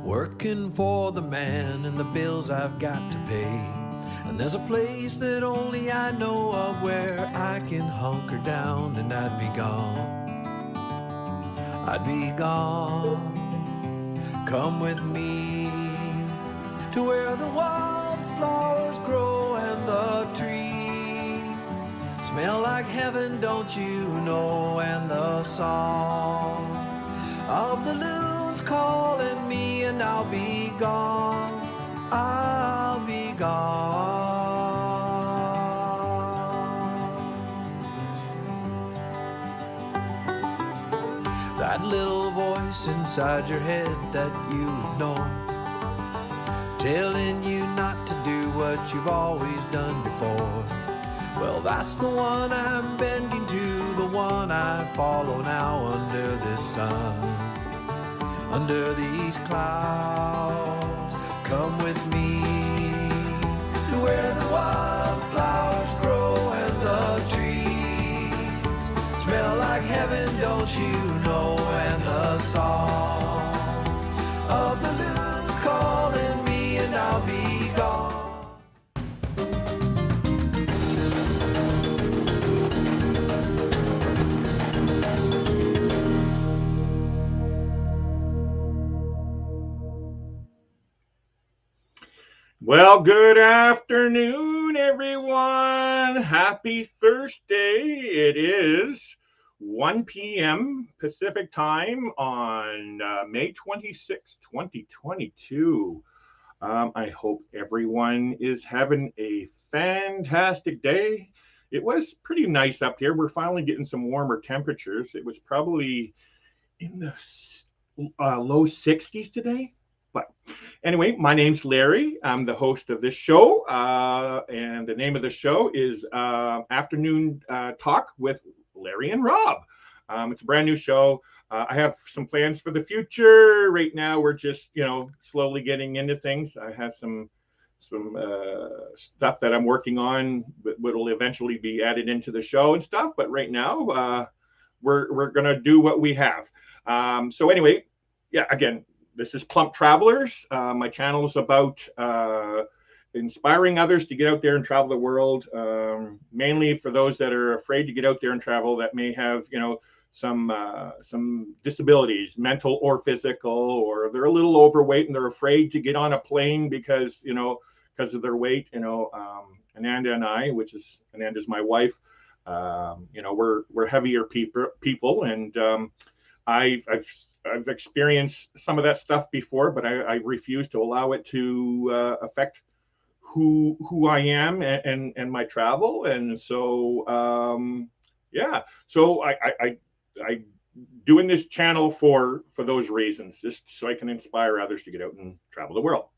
working for the man and the bills I've got to pay. And there's a place that only I know of where I can hunker down and I'd be gone. I'd be gone. Come with me to where the wildflowers grow and the trees smell like heaven, don't you know? And the song of the loons calling me, and I'll be gone. I'll be gone. That little voice inside your head that you know, telling you not to do what you've always done before. Well, that's the one I'm bending to, the one I follow now under this sun, under these clouds. Come with me to where the wildflowers grow and the trees smell like heaven, don't you know? And the song of the loons calling me, and I'll be gone. Well, good afternoon, everyone. Happy Thursday. It is 1 p.m. Pacific time on May 26, 2022. I hope everyone is having a fantastic day. It was pretty nice up here. We're finally getting some warmer temperatures. It was probably in the low 60s today. But anyway, my name's Larry. I'm the host of this show, and the name of the show is Afternoon Talk with Larry and Rob. It's a brand new show. I have some plans for the future. Right now, we're just slowly getting into things. I have some stuff that I'm working on that will eventually be added into the show and stuff. But right now, we're gonna do what we have. So anyway, yeah, again. This is Plump Travelers. My channel is about inspiring others to get out there and travel the world, mainly for those that are afraid to get out there and travel, that may have, some disabilities, mental or physical, or they're a little overweight and they're afraid to get on a plane because of their weight. Ananda and I, which is Ananda's my wife, we're heavier people, and I've experienced some of that stuff before, but I refuse to allow it to affect who I am and my travel. And so, so I doing this channel for those reasons, just so I can inspire others to get out and travel the world.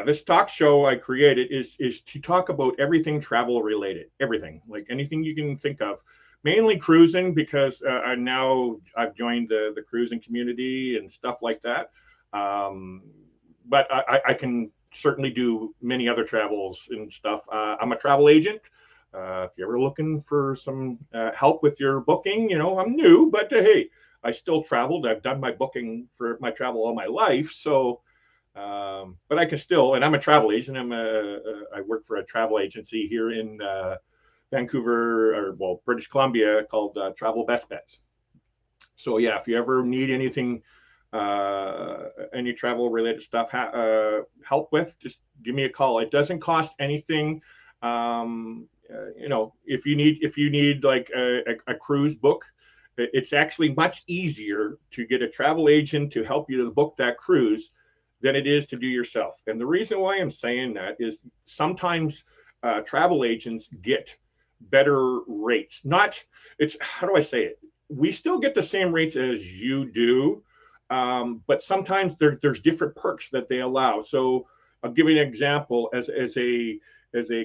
This talk show I created is to talk about everything travel related, everything, like anything you can think of. Mainly cruising, because I've joined the cruising community and stuff like that. But I can certainly do many other travels and stuff. I'm a travel agent. If you're ever looking for some help with your booking, I'm new, but hey, I still traveled. I've done my booking for my travel all my life. So, but I can still, and I'm a travel agent. I work for a travel agency here in Vancouver, British Columbia, called Travel Best Bets. So yeah, if you ever need anything, any travel related stuff, help with, just give me a call. It doesn't cost anything. If you need like a cruise book, it's actually much easier to get a travel agent to help you to book that cruise than it is to do yourself. And the reason why I'm saying that is sometimes travel agents get better rates. How do I say it? We still get the same rates as you do, but sometimes there's different perks that they allow. So I'll give you an example. As a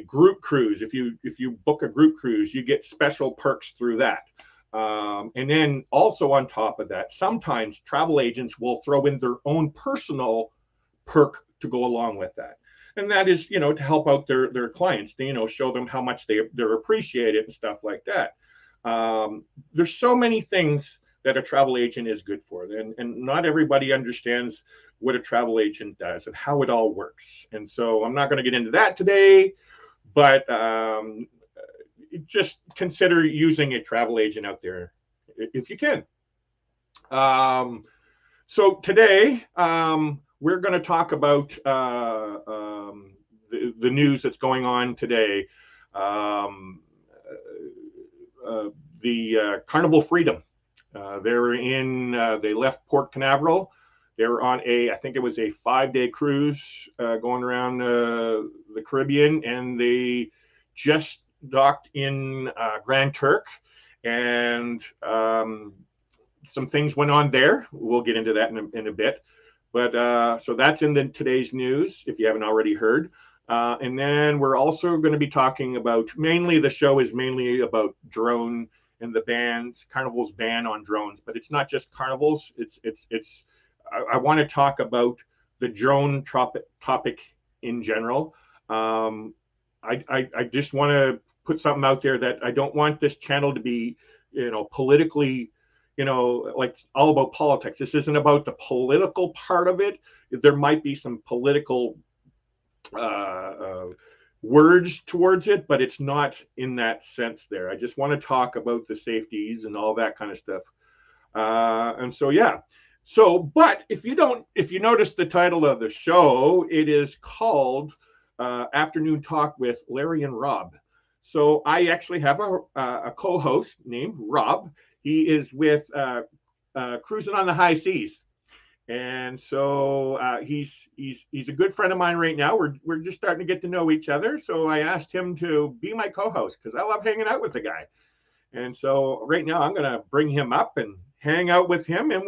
group cruise, if you book a group cruise, you get special perks through that. And then also on top of that, sometimes travel agents will throw in their own personal perk to go along with that. And that is, to help out their clients, to, show them how much they're appreciated and stuff like that. There's so many things that a travel agent is good for. And not everybody understands what a travel agent does and how it all works. And so I'm not going to get into that today, but just consider using a travel agent out there if you can. So today we're going to talk about the news that's going on today. The Carnival Freedom. They left Port Canaveral. They were on I think it was a 5-day cruise going around the Caribbean, and they just docked in Grand Turk, and some things went on there. We'll get into that in a bit. But so that's in today's news, if you haven't already heard. And then we're also going to be talking about, the show is mainly about drone and the Carnival's ban on drones. But it's not just Carnivals. I want to talk about the drone topic in general. I just want to put something out there that I don't want this channel to be, politically, like all about politics. This isn't about the political part of it. There might be some political words towards it, but it's not in that sense there. I just want to talk about the safeties and all that kind of stuff. And so, yeah. So, but if you notice the title of the show, it is called Afternoon Talk with Larry and Rob. So I actually have a co-host named Rob. He is with Cruising on the High Seas. And so he's a good friend of mine right now. We're just starting to get to know each other. So I asked him to be my co-host because I love hanging out with the guy. And so right now I'm going to bring him up and hang out with him, and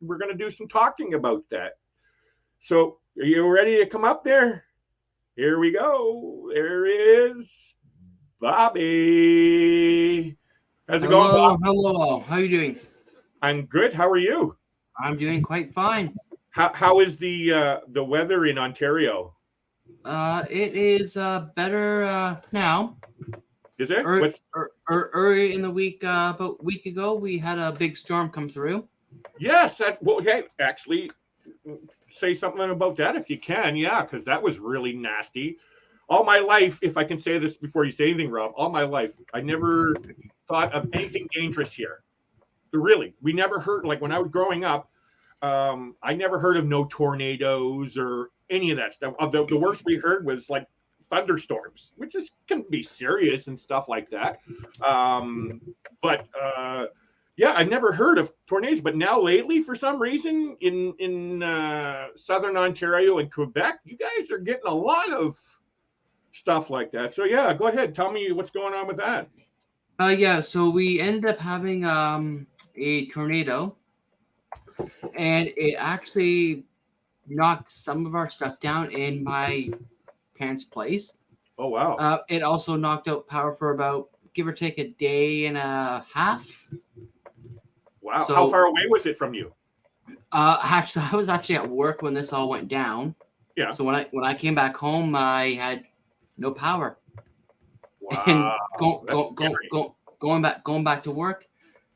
we're going to do some talking about that. So are you ready to come up there? Here we go. There is Bobby. How's it going, Bob? Hello. How are you doing? I'm good. How are you? I'm doing quite fine. How is the weather in Ontario? It is better now. Is it? Early in the week, about a week ago, we had a big storm come through. Yes. Hey, actually, say something about that if you can. Yeah, because that was really nasty. All my life, if I can say this before you say anything, Rob, all my life, I never thought of anything dangerous here. Really, we never heard, like when I was growing up, I never heard of no tornadoes or any of that stuff. The worst we heard was like thunderstorms, which can be serious and stuff like that. But yeah, I never heard of tornadoes. But now lately, for some reason, in southern Ontario and Quebec, you guys are getting a lot of stuff like that. So yeah, go ahead. Tell me what's going on with that. Yeah, so we ended up having a tornado, and it actually knocked some of our stuff down in my parents' place. Oh, wow. It also knocked out power for about, give or take, a day and a half. Wow. So, how far away was it from you? Actually, I was actually at work when this all went down. Yeah. So when I came back home, I had no power. Wow. And going back to work,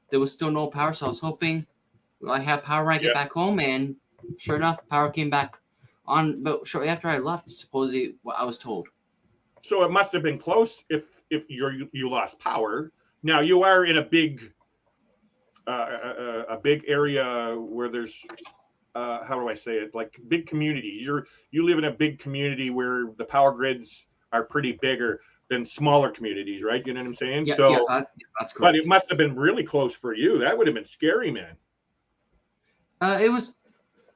there was still no power. So I was hoping I have power when I get back home, and sure enough, power came back on. But shortly after I left, supposedly, what I was told. So it must have been close if you lost power. Now you are in a big area where there's how do I say it? Like big community. You live in a big community where the power grids are pretty bigger than smaller communities, right? You know what I'm saying? Yeah, that's correct. But it must have been really close for you. That would have been scary, man. It was.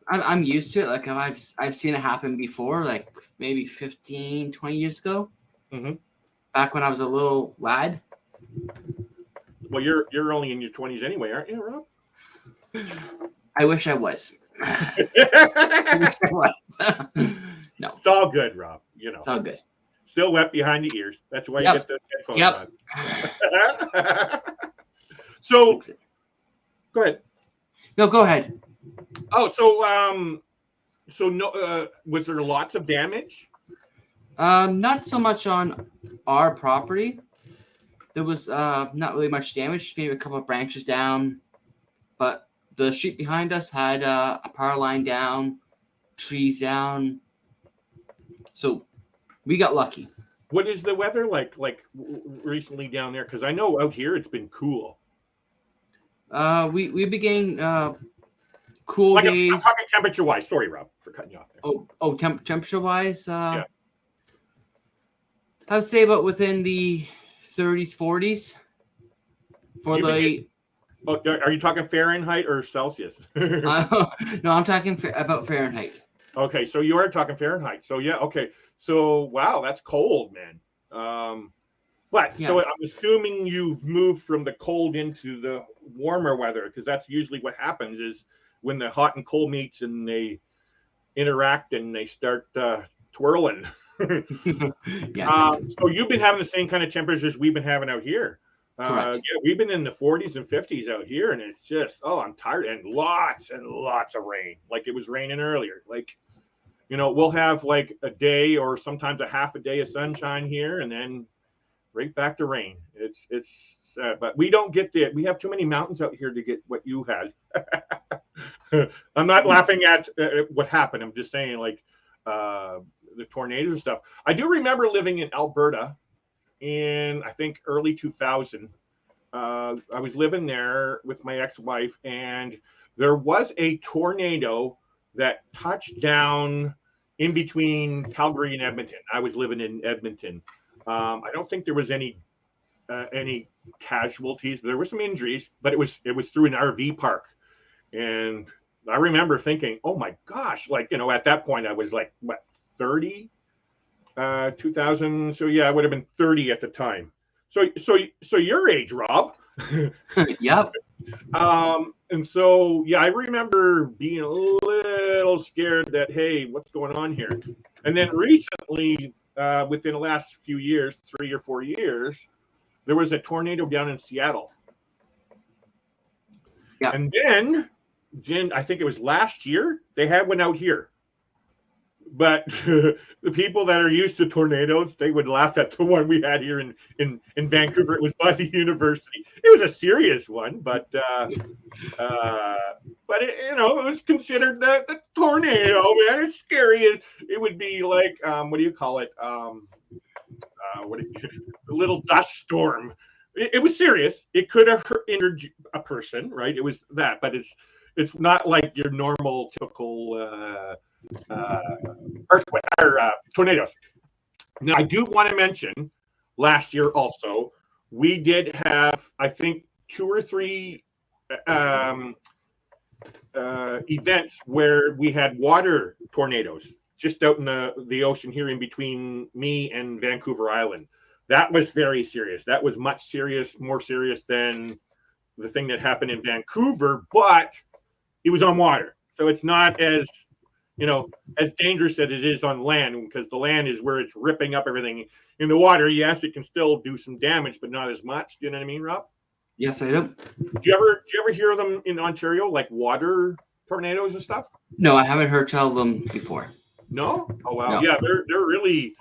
I'm used to it. Like I've seen it happen before, like maybe 15, 20 years ago. Mm-hmm. Back when I was a little lad. Well, you're only in your 20s anyway, aren't you, Rob? I wish I was. I wish I was. No. It's all good, Rob. You know. It's all good. Still wet behind the ears. That's why you get those headphones on. So, go ahead. No, go ahead. Oh, so no, was there lots of damage? Not so much on our property. There was not really much damage. Maybe a couple of branches down, but the street behind us had a power line down, trees down. So we got lucky. What is the weather like recently down there? Because I know out here it's been cool. We began cool days. I'm talking temperature wise. Sorry, Rob, for cutting you off there. Temperature wise. Yeah. I would say about within the 30s, 40s. Are you talking Fahrenheit or Celsius? No, I'm talking about Fahrenheit. Okay, so you are talking Fahrenheit. So yeah, okay. So wow, that's cold, man. So I'm assuming you've moved from the cold into the warmer weather, because that's usually what happens is when the hot and cold meets and they interact and they start twirling. Yes. So you've been having the same kind of temperatures we've been having out here. Correct. Yeah, we've been in the 40s and 50s out here, and it's just, I'm tired, and lots of rain. Like it was raining earlier. Like, we'll have like a day or sometimes a half a day of sunshine here, and then right back to rain. It's but we don't get we have too many mountains out here to get what you had. I'm not laughing at what happened. I'm just saying, like, the tornadoes and stuff. I do remember living in Alberta in, I think, early 2000. I was living there with my ex-wife, and there was a tornado that touched down in between Calgary and Edmonton. I was living in Edmonton. I don't think there was any casualties. There were some injuries, but it was through an RV park. And I remember thinking, oh my gosh, like, at that point I was like, what, 30? 2000. So yeah, I would have been 30 at the time. So your age, Rob. Yep. And so yeah, I remember being a little scared that, hey, what's going on here? And then recently, within the last few years, 3 or 4 years, there was a tornado down in Seattle. Yeah. And then, I think it was last year, they had one out here. But the people that are used to tornadoes, they would laugh at the one we had here in Vancouver. It was by the university. It was a serious one, but it was considered the tornado, man. It's scary. It would be like, what do you call it? A little dust storm. It was serious. It could have injured a person, right? It was that, but it's not like your normal, typical earthquake or tornadoes. Now, I do want to mention last year also, we did have, I think, 2 or 3 events where we had water tornadoes just out in the ocean here in between me and Vancouver Island. That was very serious. That was more serious than the thing that happened in Vancouver, but it was on water. So it's not as dangerous as it is on land, because the land is where it's ripping up everything. In the water, yes, it can still do some damage, but not as much. Do you know what I mean, Rob? Yes, I do. Do you ever hear of them in Ontario, like water tornadoes and stuff? No, I haven't heard tell of them before. No? Oh, wow. No. Yeah, they're really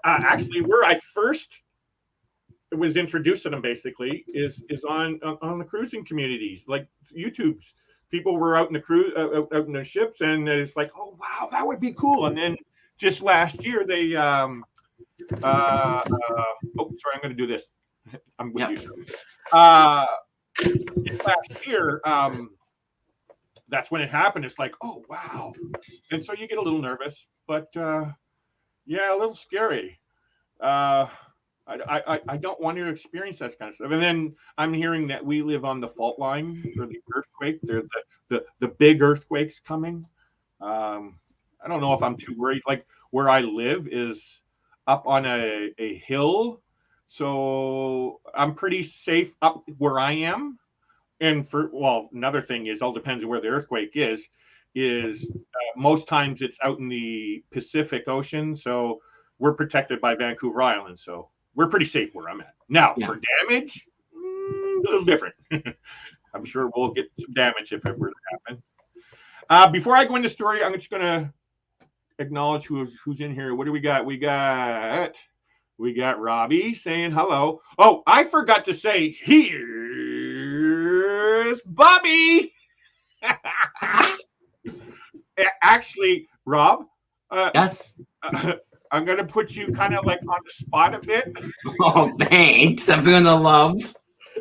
actually where I first was introduced to them basically is on the cruising communities, like YouTube's. People were out in the out in the ships, and it's like, oh wow, that would be cool. And then just last year, they sorry, I'm going to do this. I'm with you. Just last year, that's when it happened. It's like, oh wow, and so you get a little nervous, but yeah, a little scary. I don't want to experience that kind of stuff. And then I'm hearing that we live on the fault line for the earthquake. There's the big earthquakes coming. I don't know if I'm too worried. Like where I live is up on a hill, so I'm pretty safe up where I am. And another thing is, all depends on where the earthquake is most times it's out in the Pacific Ocean, so we're protected by Vancouver Island. So we're pretty safe where I'm at. Now, for damage, a little different. I'm sure we'll get some damage if it were to happen. Before I go into the story, I'm just going to acknowledge who's in here. What do we got? We got Robbie saying hello. Oh, I forgot to say, here's Bobby. Actually, Rob, Yes. I'm going to put you kind of like on the spot a bit. Oh, thanks. I'm feeling the love.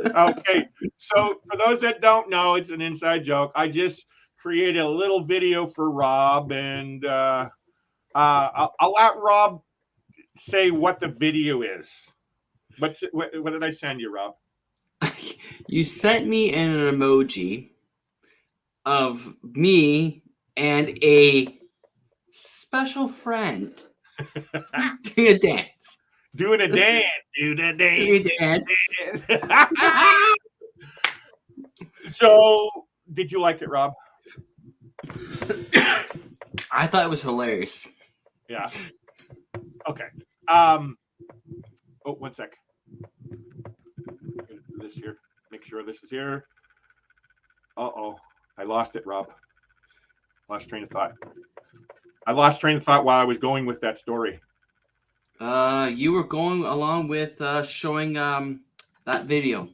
Okay, so for those that don't know, it's an inside joke. I just created a little video for Rob, and I'll let Rob say what the video is. What did I send you, Rob? You sent me an emoji of me and a special friend doing a dance. Doing a dance, doing a dance. Doing a dance. So, did you like it, Rob? I thought it was hilarious. Yeah. Okay. Oh, one sec. I'm gonna do this here. Make sure this is here. Uh-oh. I lost it, Rob. Lost train of thought. I lost train of thought while I was going with that story. You were going along with showing that video.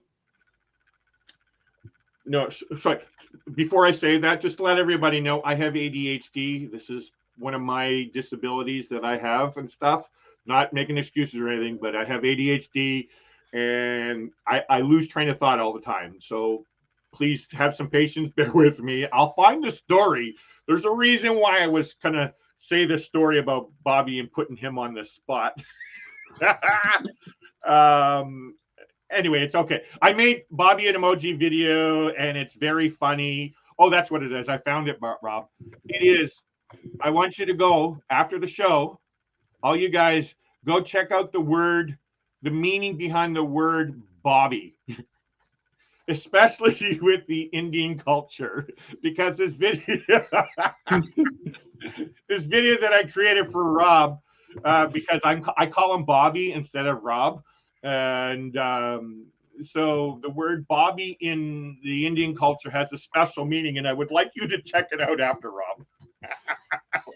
No, sorry. Before I say that, just to let everybody know, I have ADHD. This is one of my disabilities that I have and stuff. Not making excuses or anything, but I have ADHD, and I lose train of thought all the time. So please have some patience. Bear with me. I'll find the story. There's a reason why I was going to say this story about Bobby and putting him on the spot. Anyway, it's okay. I made Bobby an emoji video, and it's very funny. Oh, that's what it is. I found it, Rob. It is. I want you to go after the show. All you guys, go check out the meaning behind the word Bobby, especially with the Indian culture, because this video, this video that I created for Rob, because I call him Bobby instead of Rob. And so the word Bobby in the Indian culture has a special meaning, and I would like you to check it out after, Rob.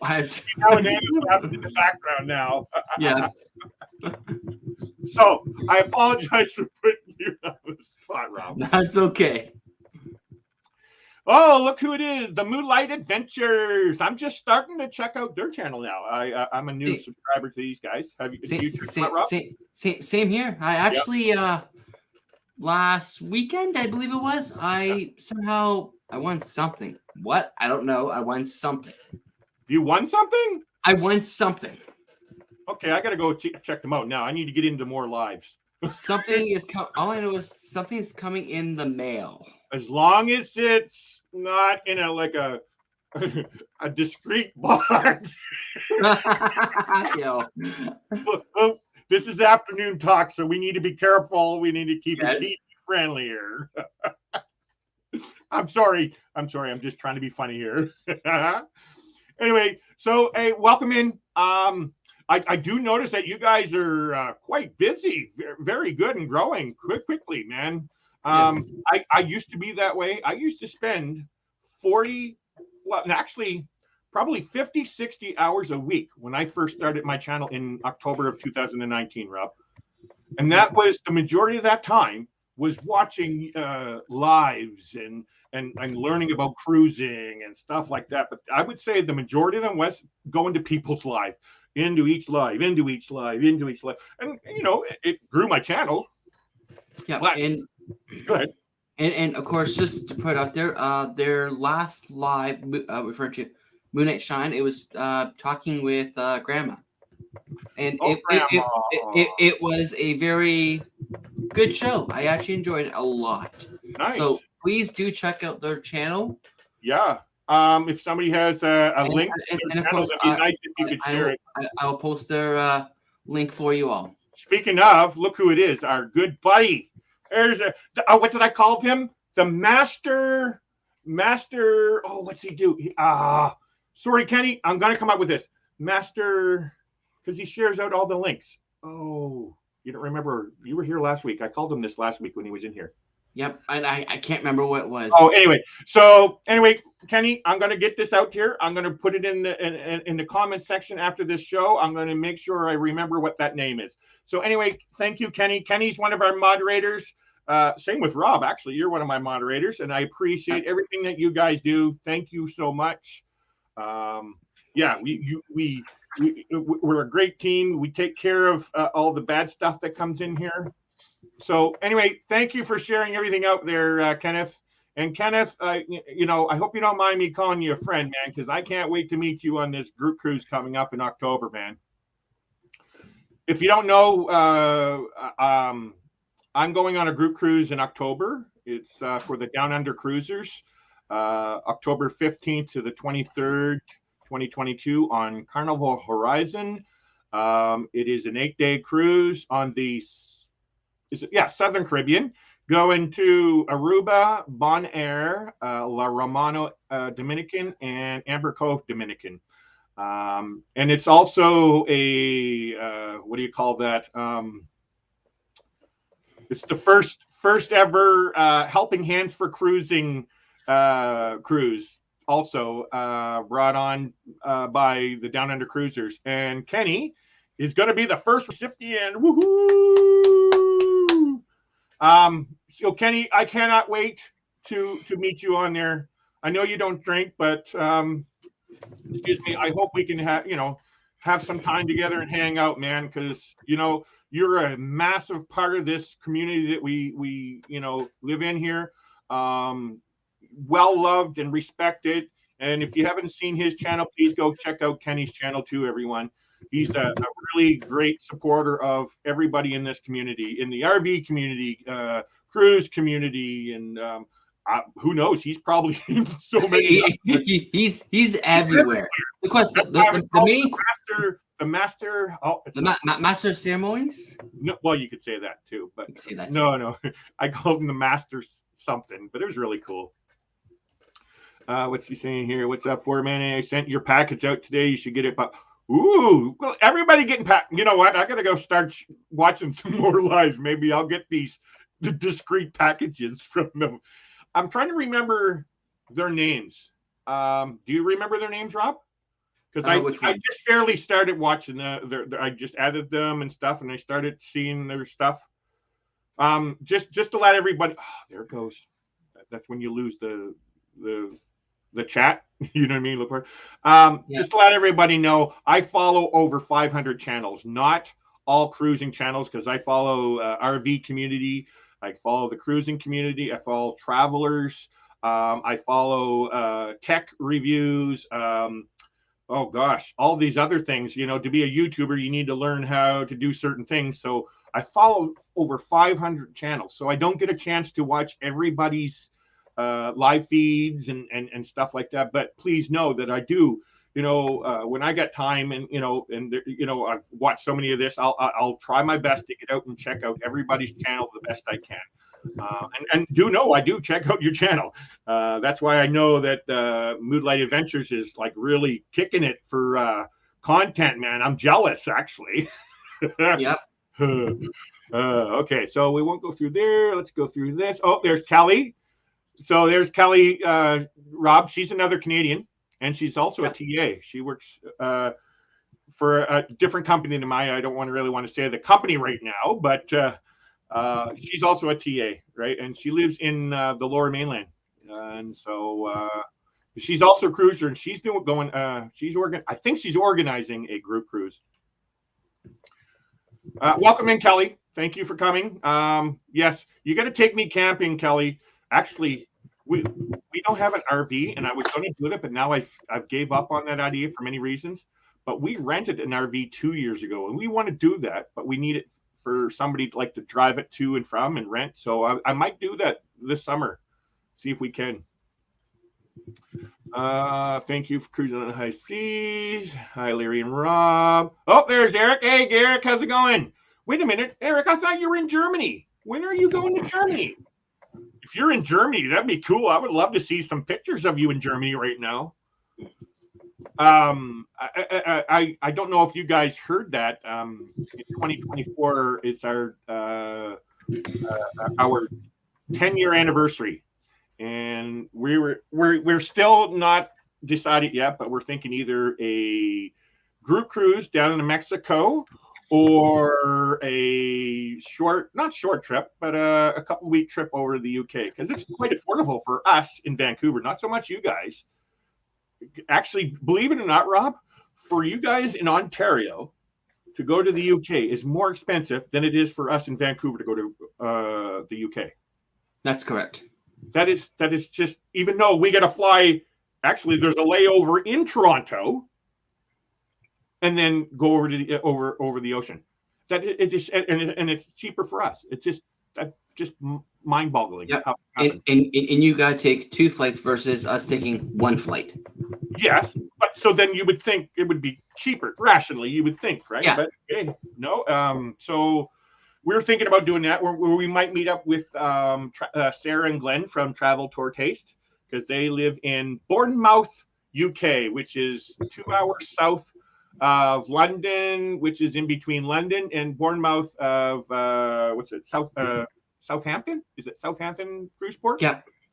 Nowadays, in the background now. Yeah. So I apologize for putting you on the spot, Rob. That's okay. Oh, look who it is. The Moonlight Adventures. I'm just starting to check out their channel now. I'm a new subscriber to these guys. Have you checked them out, Rob? Same here. I actually, last weekend, I believe it was, I won something. What? I don't know. I won something. You won something? I won something. Okay, I got to go check them out now. I need to get into more lives. Something is coming. All I know is something is coming in the mail. As long as it's not in a discreet box. Yo. Look, this is afternoon talk, so we need to be careful. We need to keep it friendly here. I'm sorry. I'm just trying to be funny here. Anyway, so hey, welcome in. I do notice that you guys are quite busy, very good and growing quickly, man. I used to be that way. I used to spend probably 50, 60 hours a week when I first started my channel in October of 2019, Rob. And that was the majority of that time was watching lives and learning about cruising and stuff like that. But I would say the majority of them was going to people's life, into each live. And, it grew my channel. Yeah. But, go ahead. And of course, just to put out there, their last live referred to Moonlight Shine, it was talking with Grandma. And it was a very good show. I actually enjoyed it a lot. Nice. So please do check out their channel. Yeah. If somebody has a link to their channel, that'd be nice if you could share it. I'll post their link for you all. Speaking of, look who it is, our good buddy. There's what did I call him? The master. Oh, what's he do? Sorry, Kenny. I'm gonna come up with this. Master, because he shares out all the links. Oh, you don't remember? You were here last week. I called him this last week when he was in here. Yep, I can't remember what it was. Oh, anyway, Kenny, I'm gonna get this out here. I'm gonna put it in the comment section after this show. I'm gonna make sure I remember what that name is. So anyway, thank you, Kenny. Kenny's one of our moderators. Same with Rob. Actually, you're one of my moderators, and I appreciate everything that you guys do. Thank you so much. Yeah, we're a great team. We take care of all the bad stuff that comes in here. So anyway, thank you for sharing everything out there, Kenneth. And Kenneth, you know, I hope you don't mind me calling you a friend, man, because I can't wait to meet you on this group cruise coming up in October, man. If you don't know, I'm going on a group cruise in October. It's for the Down Under Cruisers, October 15th to the 23rd, 2022 on Carnival Horizon. It is an 8-day cruise on the Southern Caribbean, going to Aruba, Bonaire, La Romana Dominican, and Amber Cove Dominican. And it's also a what do you call that? It's the first ever Helping Hands for Cruising cruise, also brought on by the Down Under Cruisers. And Kenny is going to be the first recipient. Woohoo! So Kenny, I cannot wait to meet you on there. I know you don't drink, but excuse me, I hope we can have some time together and hang out, man, because you're a massive part of this community that we live in here. Well loved and respected. And if you haven't seen his channel, please go check out Kenny's channel too, everyone. He's a really great supporter of everybody in this community, in the RV community, cruise community, and who knows? He's probably in so many. He's everywhere. The master of ceremonies. No, well, you could say that too, but that no, I called him the master something, but it was really cool. What's he saying here? What's up, 4-man? I sent your package out today. You should get it. But ooh, well, everybody getting packed. You know what? I gotta go start watching some more lives. Maybe I'll get the discreet packages from them. I'm trying to remember their names. Do you remember their names, Rob? Because I just fairly started watching I just added them and stuff, and I started seeing their stuff. Just to let everybody. Oh, there it goes. That's when you lose the chat. You know what I mean? Look for just to let everybody know, I follow over 500 channels, not all cruising channels, because I follow RV community. I follow the cruising community. I follow travelers. I follow tech reviews. Oh gosh, all these other things. To be a YouTuber, you need to learn how to do certain things. So I follow over 500 channels. So I don't get a chance to watch everybody's live feeds and stuff like that. But please know that I do. When I got time and I've watched so many of this, I'll try my best to get out and check out everybody's channel the best I can. And do know I do check out your channel. That's why I know that Moodlight Adventures is like really kicking it for content, man. I'm jealous, actually. Yep. Okay, so we won't go through there. Let's go through this. Oh, there's Kelly. So there's Kelly, Rob. She's another Canadian, and she's also a TA. She works for a different company than mine. I don't really want to say the company right now, but she's also a TA, right? And she lives in the Lower Mainland, and so she's also a cruiser, and she's I think she's organizing a group cruise. Welcome in, Kelly. Thank you for coming. Yes, you got to take me camping, Kelly. Actually, we don't have an RV, and I was going to do it, but now I've gave up on that idea for many reasons. But we rented an RV 2 years ago, and we want to do that, but we need it for somebody like to drive it to and from and rent. So I might do that this summer. See if we can. Thank you for cruising on the high seas. Hi, Larry and Rob. Oh, there's Eric. Hey, Eric, how's it going? Wait a minute, Eric. I thought you were in Germany. When are you going to Germany? If you're in Germany, that'd be cool. I would love to see some pictures of you in Germany right now. I don't know if you guys heard that. In 2024 is our 10-year anniversary, and we're still not decided yet, but we're thinking either a group cruise down in Mexico or a not short trip, but a couple-week trip over to the UK, because it's quite affordable for us in Vancouver. Not so much you guys. Actually, believe it or not, Rob, for you guys in Ontario to go to the UK is more expensive than it is for us in Vancouver to go to the UK. That's correct. That is just, even though we got to fly, actually there's a layover in Toronto and then go over to the, over the ocean. That it just, and it's cheaper for us. It's just mind-boggling. Yep. And you got to take 2 flights versus us taking 1 flight. Yes, but so then you would think it would be cheaper, rationally, you would think, right? Yeah. But hey, no. So we're thinking about doing that, where we might meet up with Sarah and Glenn from Travel Tour Taste, because they live in Bournemouth, UK, which is 2 hours south of London, which is in between London and Bournemouth of Southampton? Is it Southampton cruise port?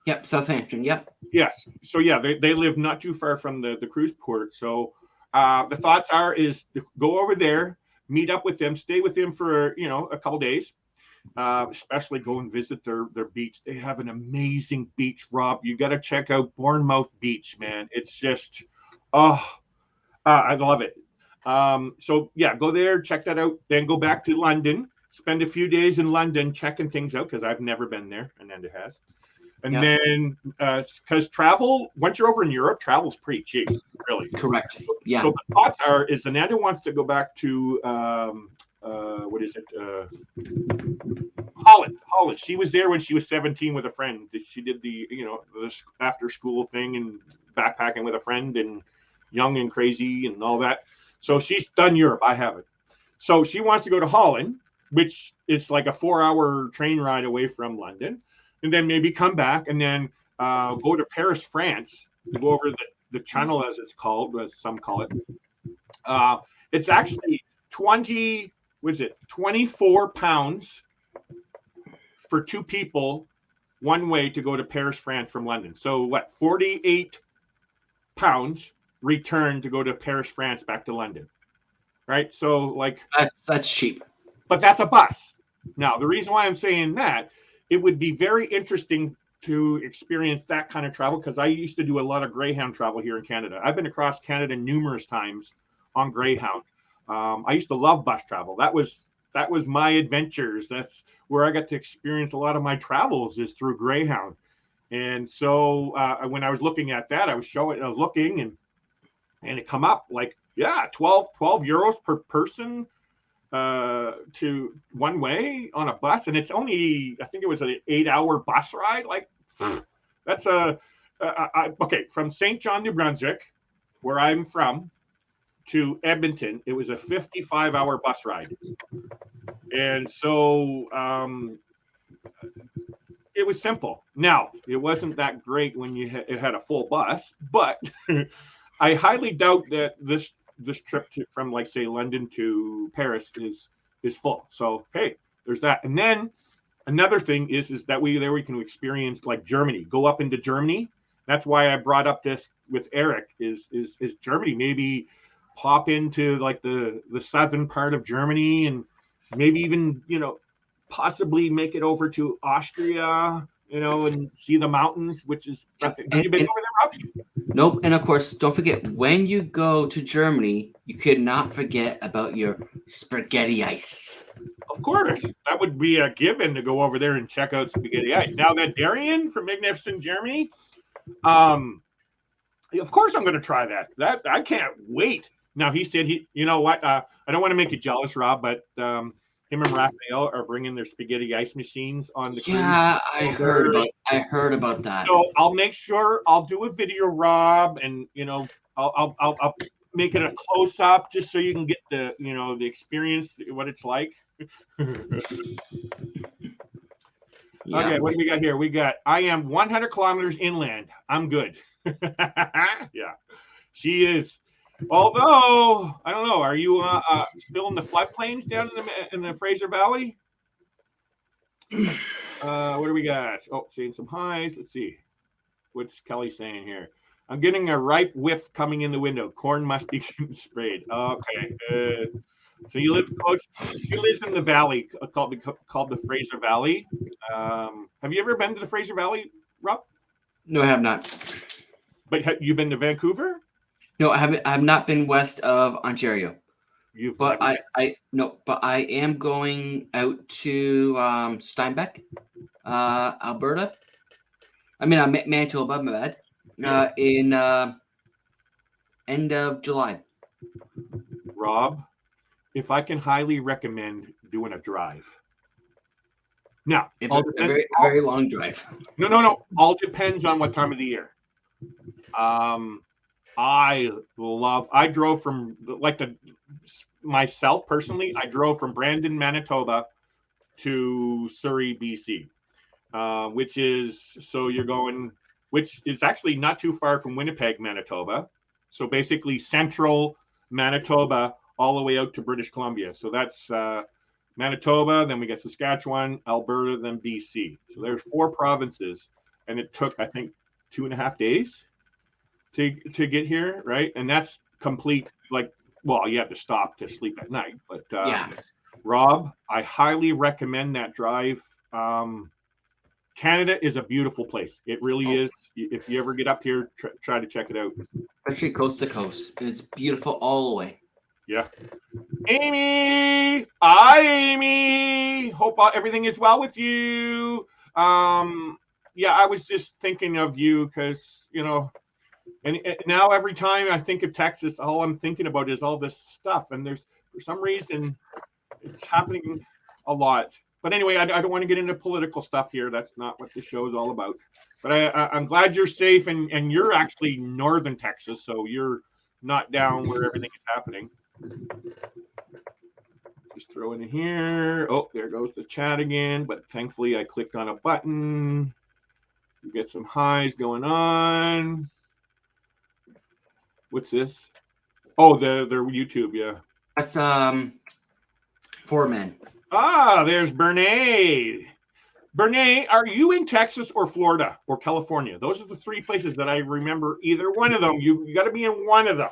Yep, Southampton. Yep. Yes. So yeah, they live not too far from the cruise port. So the thoughts is to go over there, meet up with them, stay with them for a couple days, especially go and visit their beach. They have an amazing beach, Rob. You got to check out Bournemouth Beach, man. It's just I love it. So yeah, go there, check that out, then go back to London, spend a few days in London checking things out, because I've never been there, and Ananda has. And then, because travel, once you're over in Europe, travel's pretty cheap, really. Correct. Yeah. So the thoughts is Ananda wants to go back to, what is it? Holland. She was there when she was 17 with a friend. She did the after school thing and backpacking with a friend and young and crazy and all that. So she's done Europe. I haven't. So she wants to go to Holland, which is like a 4-hour train ride away from London, and then maybe come back and then go to Paris, France, go over the channel, as it's called, as some call it. It's actually 24 pounds for 2 people one way to go to Paris, France from London. So what, 48 pounds return to go to Paris, France, back to London, right? So like that's cheap, but that's a bus. Now the reason why I'm saying that, it would be very interesting to experience that kind of travel, because I used to do a lot of Greyhound travel here in Canada. I've been across Canada numerous times on Greyhound. I used to love bus travel. That was my adventures. That's where I got to experience a lot of my travels, is through Greyhound. And so when I was looking at that, I was looking and it come up like, 12 euros per person to one way on a bus. And it's only, I think it was an 8-hour bus ride. Like that's okay. From St. John, New Brunswick, where I'm from, to Edmonton, it was a 55-hour bus ride. And so it was simple. Now, it wasn't that great when it had a full bus, but I highly doubt that this trip from, like, say, London to Paris is full. So hey, there's that. And then another thing is that we can experience like Germany, go up into Germany. That's why I brought up this with Eric is Germany. Maybe pop into like the southern part of Germany, and maybe even possibly make it over to Austria, and see the mountains, which is nothing. Have you been over there, Rob? Nope. And of course, don't forget, when you go to Germany, you could not forget about your spaghetti ice. Of course, that would be a given to go over there and check out spaghetti ice. Now that Darian from Magnificent Germany, of course I'm going to try that. That I can't wait. Now he said you know what? I don't want to make you jealous, Rob, but him and Raphael are bringing their spaghetti ice machines on the cruise. Yeah, I heard about that. So I'll make sure I'll do a video, Rob, and I'll make it a close up just so you can get the the experience, what it's like. Yeah. Okay, what do we got here? We got I am 100 kilometers inland. I'm good. Yeah, she is. Although I don't know, are you still in the floodplains down in the Fraser Valley? What do we got? Oh, seeing some highs. Let's see. What's Kelly saying here? I'm getting a ripe whiff coming in the window. Corn must be sprayed. Okay. So you live close. She lives in the valley called the Fraser Valley. Have you ever been to the Fraser Valley, Rob? No, I have not. But have you been to Vancouver? No, I haven't. I have not been west of Ontario. But I am going out to Steinbeck, Alberta. I mean, Manitoba, my bad. In end of July. Rob, if I can highly recommend doing a drive. Now, a very long drive. No. All depends on what time of the year. I drove from myself personally. I drove from Brandon, Manitoba, to Surrey, BC, which is actually not too far from Winnipeg, Manitoba. So basically, central Manitoba all the way out to British Columbia. So that's Manitoba, then we get Saskatchewan, Alberta, then BC. So there's 4 provinces, and it took, I think, 2.5 days to get here, right? And that's complete, you have to stop to sleep at night. But yeah, Rob, I highly recommend that drive. Canada is a beautiful place. It really is. If you ever get up here, try to check it out. Especially coast to coast. It's beautiful all the way. Yeah. Amy! Hi, Amy! Hope everything is well with you. I was just thinking of you because, and now every time I think of Texas, all I'm thinking about is all this stuff. And for some reason, it's happening a lot. But anyway, I don't want to get into political stuff here. That's not what the show is all about. But I'm glad you're safe, and you're actually northern Texas, so you're not down where everything is happening. Just throw it in here. Oh, there goes the chat again. But thankfully, I clicked on a button. We get some highs going on. What's this? Oh, their YouTube, yeah. That's 4 men. There's Bernae. Bernae, are you in Texas or Florida or California? Those are the 3 places that I remember. Either one of them. You got to be in one of them.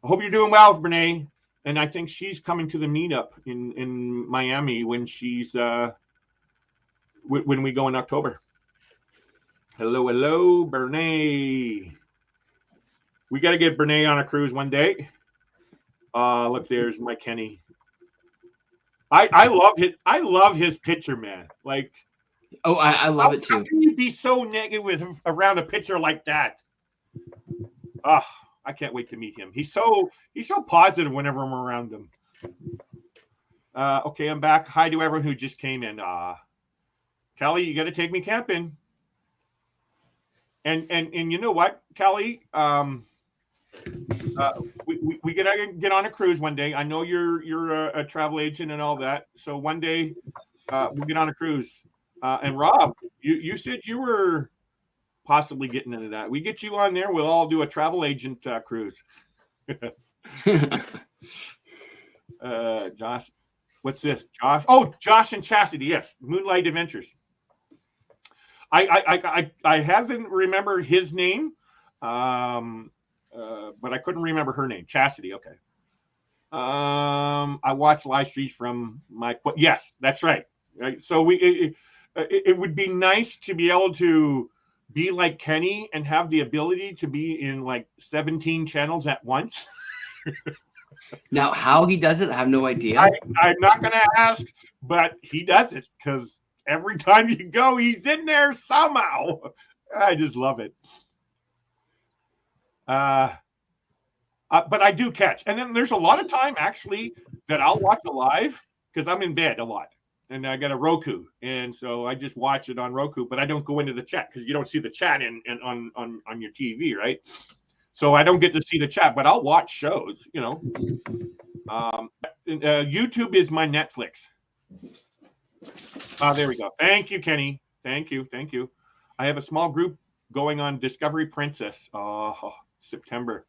I hope you're doing well, Bernae. And I think she's coming to the meetup in Miami when she's when we go in October. Hello, Bernae. We got to get Bernae on a cruise one day. Look, there's Mike Kenny. I love his picture, man. Like, I love it too. How can you be so negative around a picture like that? I can't wait to meet him. He's so positive whenever I'm around him. Okay, I'm back. Hi to everyone who just came in. Kelly, you got to take me camping. And you know what, Kelly? We gotta get on a cruise one day. I know you're a travel agent and all that. So one day we'll get on a cruise. And Rob, you said you were possibly getting into that. We get you on there. We'll all do a travel agent cruise. Josh, what's this? Josh? Oh, Josh and Chastity. Yes, Moonlight Adventures. I haven't remembered his name. But I couldn't remember her name. Chastity, okay. I watch live streams from yes, that's right. Right. So it would be nice to be able to be like Kenny and have the ability to be in like 17 channels at once. Now, how he does it, I have no idea. I'm not going to ask, but he does it because every time you go, he's in there somehow. I just love it. But I do catch. And then there's a lot of time, actually, that I'll watch it live because I'm in bed a lot. And I got a Roku. And so I just watch it on Roku, but I don't go into the chat because you don't see the chat on your TV, right? So I don't get to see the chat, but I'll watch shows, you know. YouTube is my Netflix. There we go. Thank you, Kenny. Thank you. I have a small group going on Discovery Princess. September.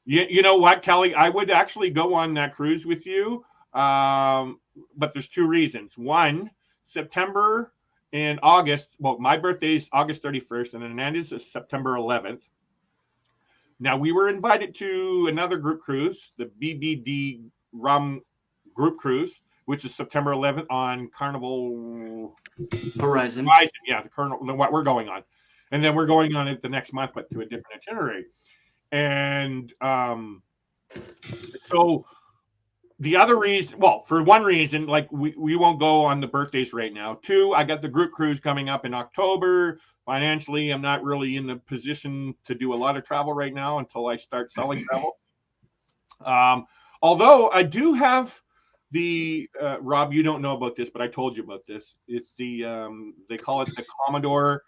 You know what, Kelly? I would actually go on that cruise with you. But there's 2 reasons. One, September and August. Well, my birthday is August 31st, and then Amanda's is September 11th. Now, we were invited to another group cruise, the BBD Rum Group Cruise, which is September 11th on Carnival Horizon. Yeah, the Carnival, what we're going on. And then we're going on it the next month, but to a different itinerary. And so the other reason, well, for one reason, like we won't go on the birthdays right now. Two, I got the group cruise coming up in October. Financially, I'm not really in the position to do a lot of travel right now until I start selling travel. Although I do have the Rob, you don't know about this, but I told you about this. It's the they call it the Commodore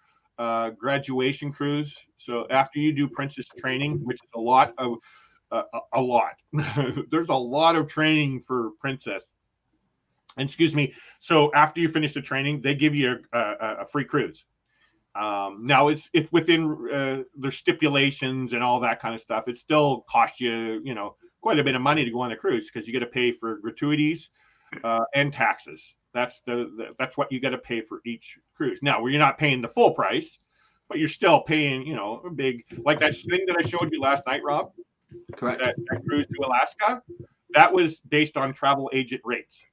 graduation cruise. So after you do princess training, which is a lot. There's a lot of training for princess. And excuse me. So after you finish the training, they give you a free cruise. Now it's within their stipulations and all that kind of stuff. It still costs you, quite a bit of money to go on a cruise because you got to pay for gratuities and taxes. That's what you got to pay for each cruise. Now, where you're not paying the full price, but you're still paying, a big, like that thing that I showed you last night, Rob. Correct. That cruise to Alaska, that was based on travel agent rates.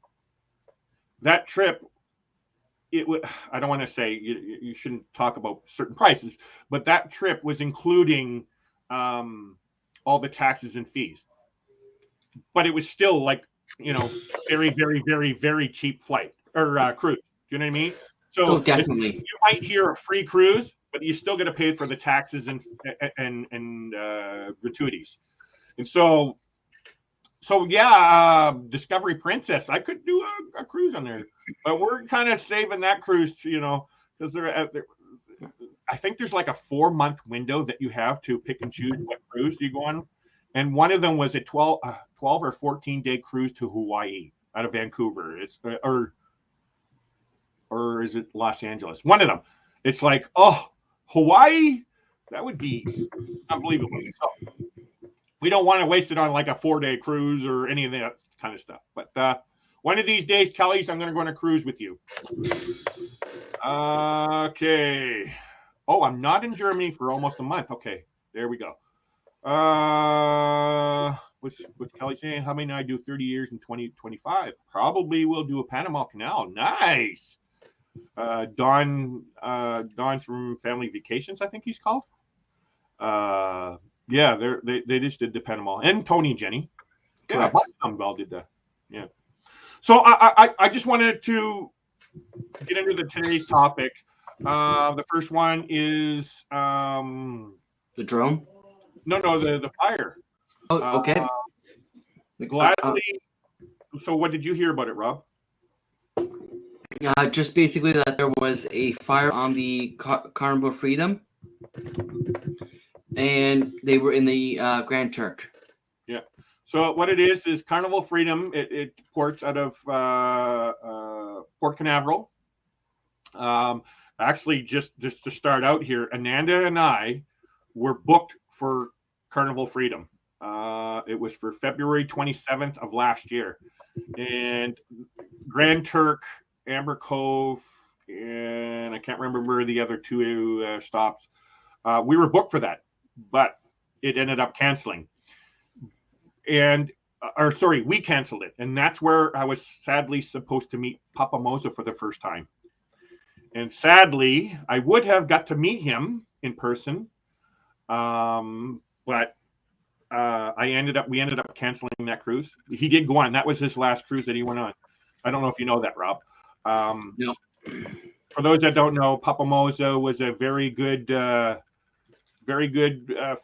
That trip, I don't want to say you shouldn't talk about certain prices, but that trip was including all the taxes and fees. But it was still like, very, very, very, very cheap flight or cruise. Do you know what I mean? So definitely, you might hear a free cruise, but you still got to pay for the taxes and gratuities. And so yeah, Discovery Princess, I could do a cruise on there, but we're kind of saving that cruise, because I think there's like a 4-month window that you have to pick and choose what cruise you go on. And one of them was a 12 or 14-day cruise to Hawaii out of Vancouver. It's or is it Los Angeles? One of them. It's like, Hawaii, that would be unbelievable. So we don't want to waste it on like a 4-day cruise or any of that kind of stuff. But one of these days, Kelly's, I'm going to go on a cruise with you. Okay. Oh, I'm not in Germany for almost a month. Okay, there we go. What's Kelly saying? How many I do 30 years in 2025? Probably will do a Panama Canal. Nice. Don from Family Vacations, I think he's called. Yeah, they just did the Panama, and Tony and Jenny. Yeah, Bell did that. Yeah. So I just wanted to get into today's topic. The first one is the drone. No, the fire. Oh, okay. Gladly. So, what did you hear about it, Rob? Just basically that there was a fire on the Carnival Freedom, and they were in the Grand Turk. Yeah. So what it is Carnival Freedom. It ports out of Port Canaveral. Actually, just to start out here, Ananda and I were booked for Carnival Freedom. It was for February 27th of last year, and Grand Turk, Amber Cove, and I can't remember the other two stops. We were booked for that, but it ended up canceling. And we canceled it, and that's where I was sadly supposed to meet Papa Moza for the first time. And sadly, I would have got to meet him in person, but we ended up canceling that cruise. He did go on. That was his last cruise that he went on. I don't know if you know that, Rob. No. For those that don't know, Papa Moza was a very good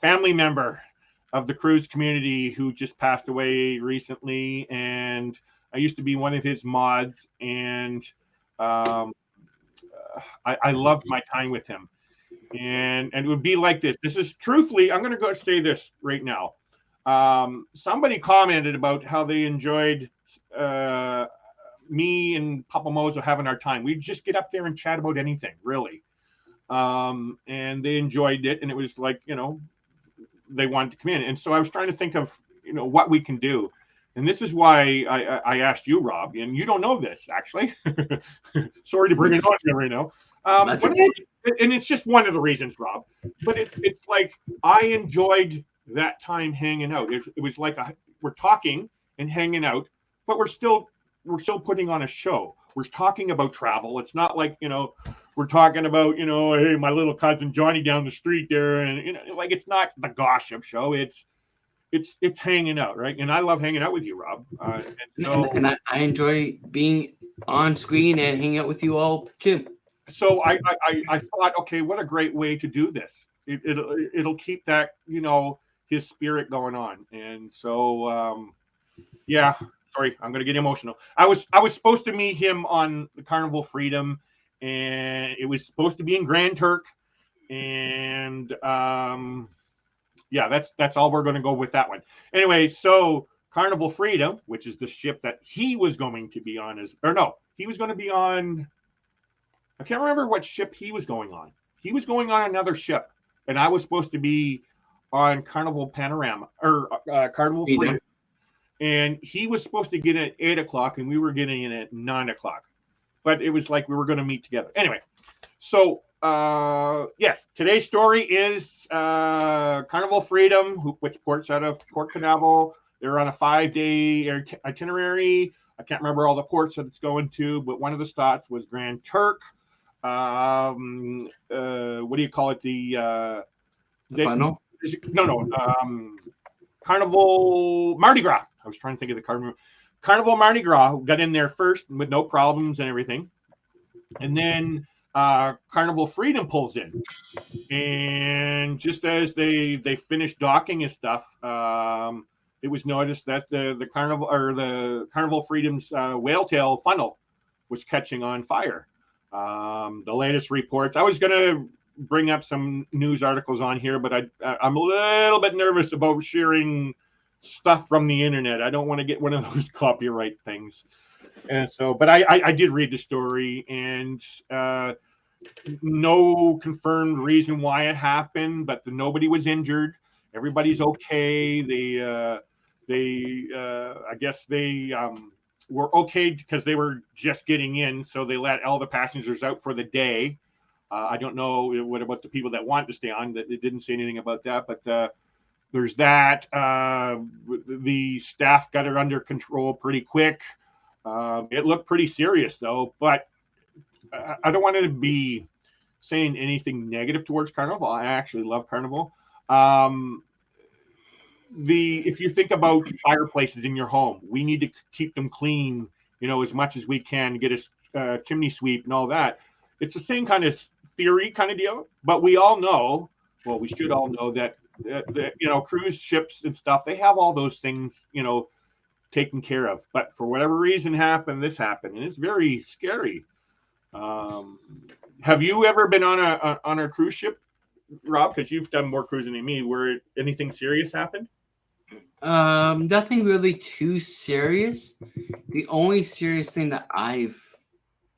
family member of the cruise community who just passed away recently. And I used to be one of his mods, and I loved my time with him. And it would be like this. This is truthfully, I'm going to go say this right now. Somebody commented about how they enjoyed me and Papa Moza having our time. We'd just get up there and chat about anything, really. And they enjoyed it. And it was like, they wanted to come in. And so I was trying to think of, what we can do. And this is why I asked you, Rob, and you don't know this, actually. Sorry to bring it on here right now. And it's just one of the reasons, Rob. But it's like I enjoyed that time hanging out. It was like we're talking and hanging out, but we're still putting on a show. We're talking about travel. It's not like, we're talking about, hey, my little cousin Johnny down the street there, and like, it's not the gossip show. It's hanging out, right? And I love hanging out with you, Rob. And I enjoy being on screen and hanging out with you all too. So I thought, okay, what a great way to do this. It'll keep that, his spirit going on. And so yeah, sorry, I'm gonna get emotional. I was supposed to meet him on the Carnival Freedom, and it was supposed to be in Grand Turk, and yeah, that's all we're gonna go with that one. Anyway, so Carnival Freedom, which is the ship that he was going to be on, he was going to be on. I can't remember what ship he was going on. He was going on another ship, and I was supposed to be on Carnival Panorama or Carnival Freedom. And he was supposed to get in at 8 o'clock, and we were getting in at 9 o'clock. But it was like we were going to meet together. Anyway, so yes, today's story is Carnival Freedom, which ports out of Port Canaveral. They're on a 5-day itinerary. I can't remember all the ports that it's going to, but one of the stops was Grand Turk. What do you call it? The final? Carnival Mardi Gras. I was trying to think of the Carnival Mardi Gras. Got in there first with no problems and everything, and then Carnival Freedom pulls in, and just as they finished docking and stuff, it was noticed that the Carnival Freedom's whale tail funnel was catching on fire. The latest reports. I was going to bring up some news articles on here, but I'm a little bit nervous about sharing stuff from the internet. I don't want to get one of those copyright things. And so, but I did read the story, and no confirmed reason why it happened, but nobody was injured. Everybody's okay. I guess they were okay because they were just getting in, so they let all the passengers out for the day. I don't know what about the people that want to stay on. That it didn't say anything about that, but there's that. The staff got it under control pretty quick. It looked pretty serious though, but I don't want to be saying anything negative towards Carnival. I actually love Carnival. If you think about fireplaces in your home, we need to keep them clean, as much as we can, get a chimney sweep and all that. It's the same kind of theory kind of deal, but we all know, well, we should all know that, cruise ships and stuff, they have all those things, taken care of. But for whatever reason this happened, and it's very scary. Have you ever been on a cruise ship, Rob? Because you've done more cruising than me. Where anything serious happened? Nothing really too serious. The only serious thing that I've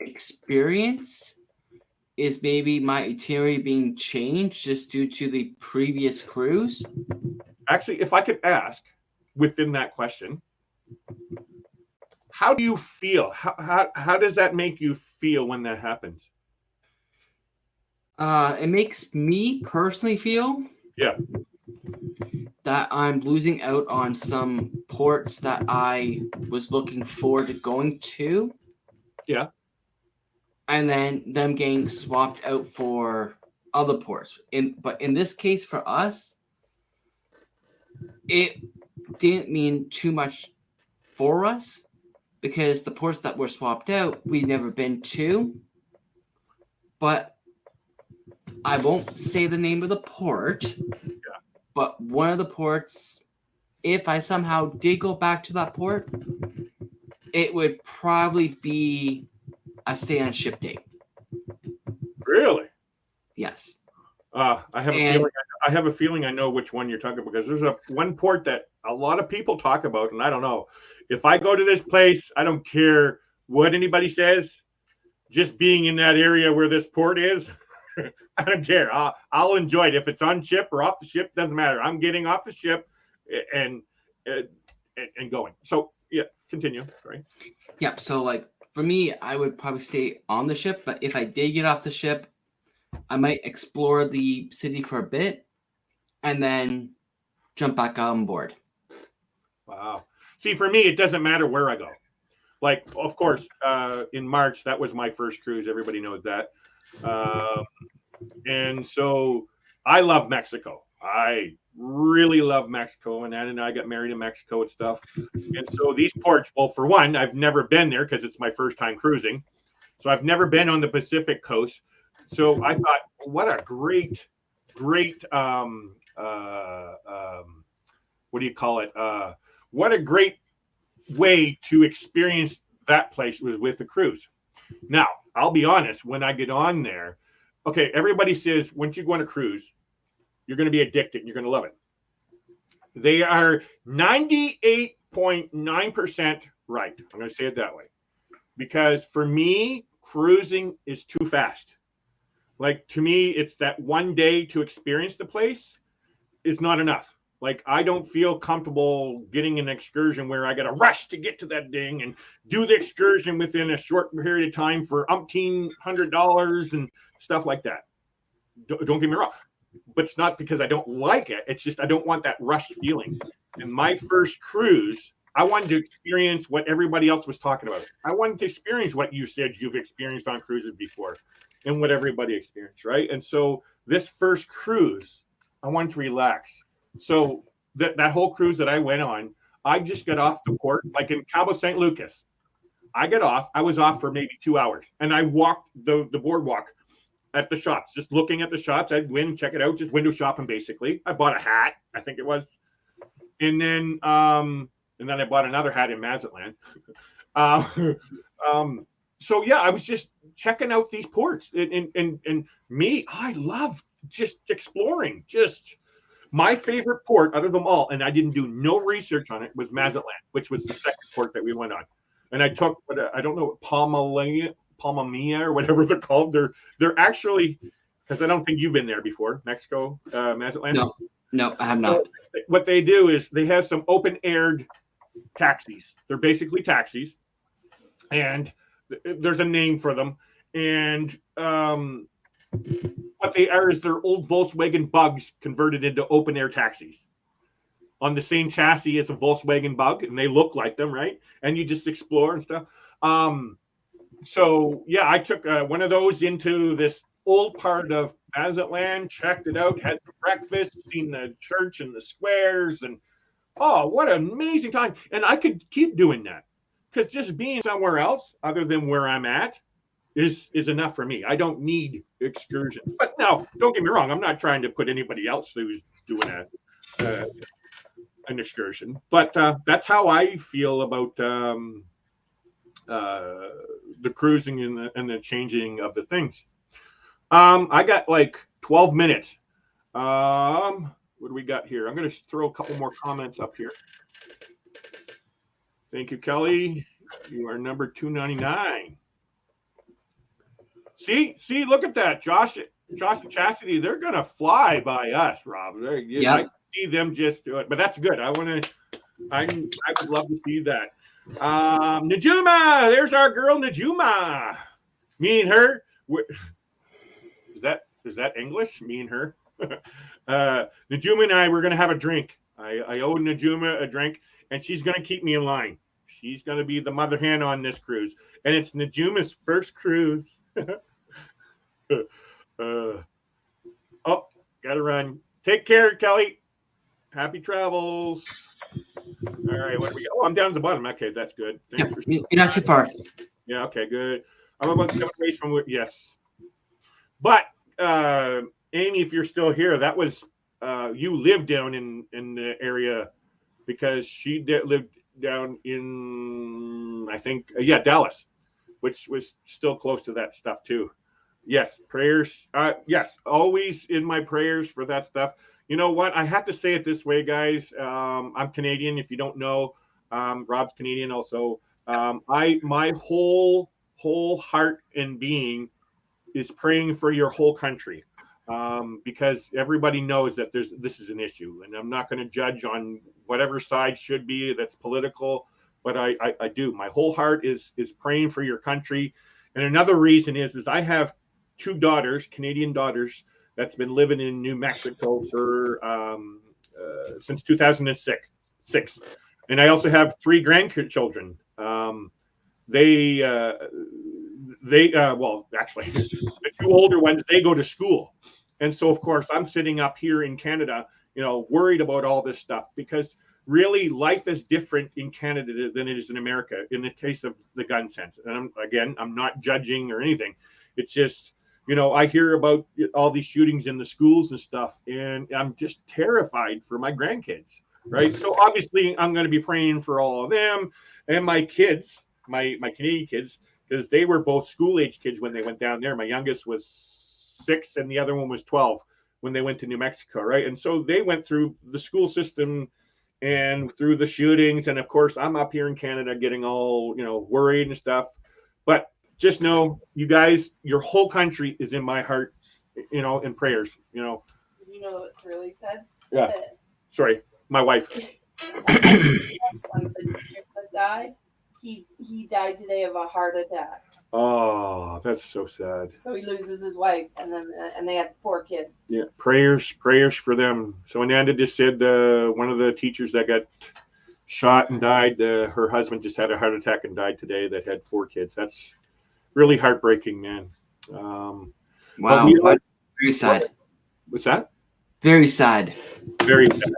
experienced is maybe my itinerary being changed just due to the previous cruise. Actually, if I could ask within that question, how do you feel? How does that make you feel when that happens? It makes me personally feel that I'm losing out on some ports that I was looking forward to going to. Yeah. And then them getting swapped out for other ports. But in this case for us, it didn't mean too much for us because the ports that were swapped out, we'd never been to. But I won't say the name of the port. Yeah. But one of the ports, if I somehow did go back to that port, it would probably be a stay on ship date. Really? Yes. I have a feeling I know which one you're talking about, because there's one port that a lot of people talk about, and I don't know. If I go to this place, I don't care what anybody says. Just being in that area where this port is, I don't care. I'll enjoy it. If it's on ship or off the ship, doesn't matter. I'm getting off the ship and going. So yeah, continue. Sorry. Yeah. So like for me, I would probably stay on the ship, but if I did get off the ship, I might explore the city for a bit and then jump back on board. Wow. See, for me, it doesn't matter where I go. Like, of course, in March, that was my first cruise. Everybody knows that. And so I love Mexico. I really love Mexico. And Ann and I got married in Mexico and stuff. And so these ports, well, for one, I've never been there because it's my first time cruising. So I've never been on the Pacific coast. So I thought, what a great, what do you call it? What a great way to experience that place was with the cruise. Now, I'll be honest, when I get on there, okay, everybody says once you go on a cruise, you're going to be addicted and you're going to love it. They are 98.9% right. I'm going to say it that way. Because for me, cruising is too fast. Like, to me, it's that one day to experience the place is not enough. Like, I don't feel comfortable getting an excursion where I got to rush to get to that thing and do the excursion within a short period of time for $1,100 and stuff like that. Don't get me wrong. But it's not because I don't like it. It's just I don't want that rush feeling. And my first cruise, I wanted to experience what everybody else was talking about. I wanted to experience what you said you've experienced on cruises before and what everybody experienced, right? And so this first cruise, I wanted to relax. So that whole cruise that I went on, I just got off the port, like in Cabo San Lucas. I got off. I was off for maybe 2 hours, and I walked the boardwalk at the shops, just looking at the shops. I'd go in and check it out, just window shopping basically. I bought a hat, I think it was, and then I bought another hat in Mazatlan. So yeah, I was just checking out these ports, and me, I love just exploring. Just my favorite port out of them all, and I didn't do no research on it, was Mazatlan, which was the second port that we went on. And I took, I don't know, Palmamia or whatever they're called. They're actually, because I don't think you've been there before, Mexico, Mazatlan. No, I have not. So what they do is they have some open-aired taxis. They're basically taxis, and there's a name for them. And what they are is they're old Volkswagen Bugs converted into open-air taxis on the same chassis as a Volkswagen Bug, and they look like them, right? And you just explore and stuff. So yeah, I took one of those into this old part of Mazatlan, checked it out, had some breakfast, seen the church and the squares, and oh, what an amazing time. And I could keep doing that, because just being somewhere else other than where I'm at is enough for me. I don't need excursions. But now, don't get me wrong, I'm not trying to put anybody else who's doing an excursion. But that's how I feel about the cruising and the changing of the things. I got like 12 minutes. What do we got here? I'm going to throw a couple more comments up here. Thank you, Kelly. You are number 299. See, look at that. Josh and Chastity, they're going to fly by us, Rob. Yeah. I see them just do it, but that's good. I would love to see that. Najuma, there's our girl Najuma. Me and her. Is that English? Me and her. Najuma and I, we're gonna have a drink. I owe Najuma a drink, and she's gonna keep me in line. She's gonna be the mother hen on this cruise, and it's Najuma's first cruise. Oh, gotta run. Take care, Kelly. Happy travels. All right, what do we got? Oh, I'm down to the bottom. Okay, that's good. Thanks for you're not too far. Yeah, okay, good. I'm about 7 days from yes. But Amy, if you're still here, that was you lived down in the area, because she lived down in, I think, Dallas, which was still close to that stuff too. Yes, prayers. Yes, always in my prayers for that stuff. You know what? I have to say it this way, guys. I'm Canadian. If you don't know, Rob's Canadian also. My whole heart and being is praying for your whole country, because everybody knows that this is an issue, and I'm not going to judge on whatever side should be that's political, but I do. My whole heart is praying for your country. And another reason is I have 2 daughters, Canadian daughters, that's been living in New Mexico for since 2006. And I also have 3 grandchildren. Well, actually, the 2 older ones, they go to school. And so, of course, I'm sitting up here in Canada, worried about all this stuff, because really life is different in Canada than it is in America in the case of the gun sense. And I'm not judging or anything. It's just, I hear about all these shootings in the schools and stuff, and I'm just terrified for my grandkids, right? So obviously I'm going to be praying for all of them and my kids, my Canadian kids, because they were both school-age kids when they went down there. My youngest was 6 and the other one was 12 when they went to New Mexico, right? And so they went through the school system and through the shootings. And of course, I'm up here in Canada getting all, worried and stuff. But just know, you guys, your whole country is in my heart, in prayers, You know what Curly said? Yeah. Sorry, my wife. One of the teachers that died, he died today of a heart attack. Oh, that's so sad. So he loses his wife, and they had 4 kids. Yeah, prayers for them. So Ananda just said one of the teachers that got shot and died, her husband just had a heart attack and died today, that had 4 kids. That's really heartbreaking, man. Wow, that's very sad. What's that? Very sad. Very sad.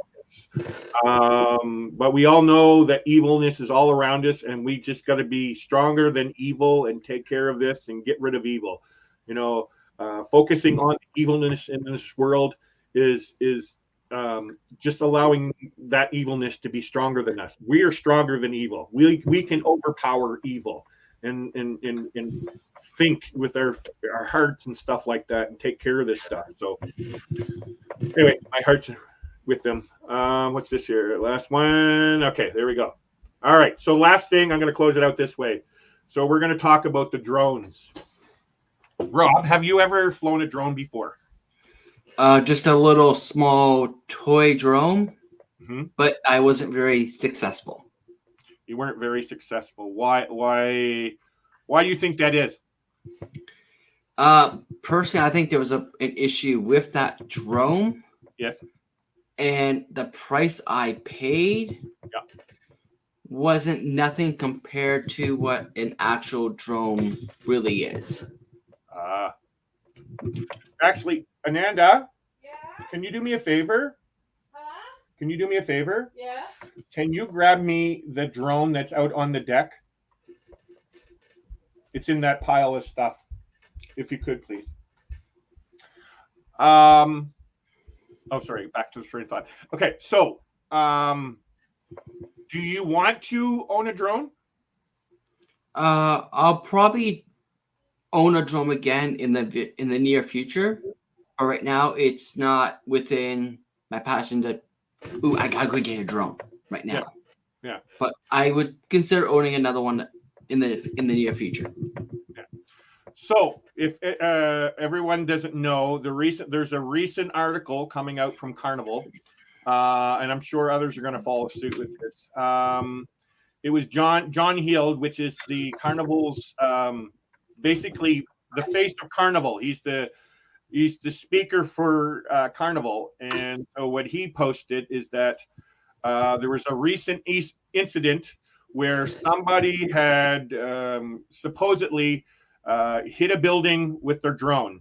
But we all know that evilness is all around us, and we just got to be stronger than evil and take care of this and get rid of evil. Focusing on evilness in this world is just allowing that evilness to be stronger than us. We are stronger than evil. We can overpower evil and think with our hearts and stuff like that and take care of this stuff. So anyway, my heart's with them. What's this here? Last one. Okay, there we go. All right. So last thing, I'm going to close it out this way. So we're going to talk about the drones. Rob, have you ever flown a drone before? Just a little small toy drone, Mm-hmm. but I wasn't very successful. You weren't very successful. Why do you think that is? Personally, I think there was an issue with that drone. Yes. And the price I paid wasn't nothing compared to what an actual drone really is. Actually, Ananda, Yeah. can you do me a favor? Huh? Can you do me a favor? Yeah. Can you grab me the drone that's out on the deck? It's in that pile of stuff. If you could, please. Oh, sorry. Back to the train of thought. Okay, so do you want to own a drone? I'll probably own a drone again in the near future. But right now, it's not within my passion to. Ooh, I gotta go get a drone right now. Yeah. But I would consider owning another one in the near future. So, if everyone doesn't know, there's a recent article coming out from Carnival, and I'm sure others are going to follow suit with this. It was John Heald, which is the Carnival's basically the face of Carnival. He's the speaker for Carnival, and so what he posted is that there was a recent incident where somebody had supposedly hit a building with their drone,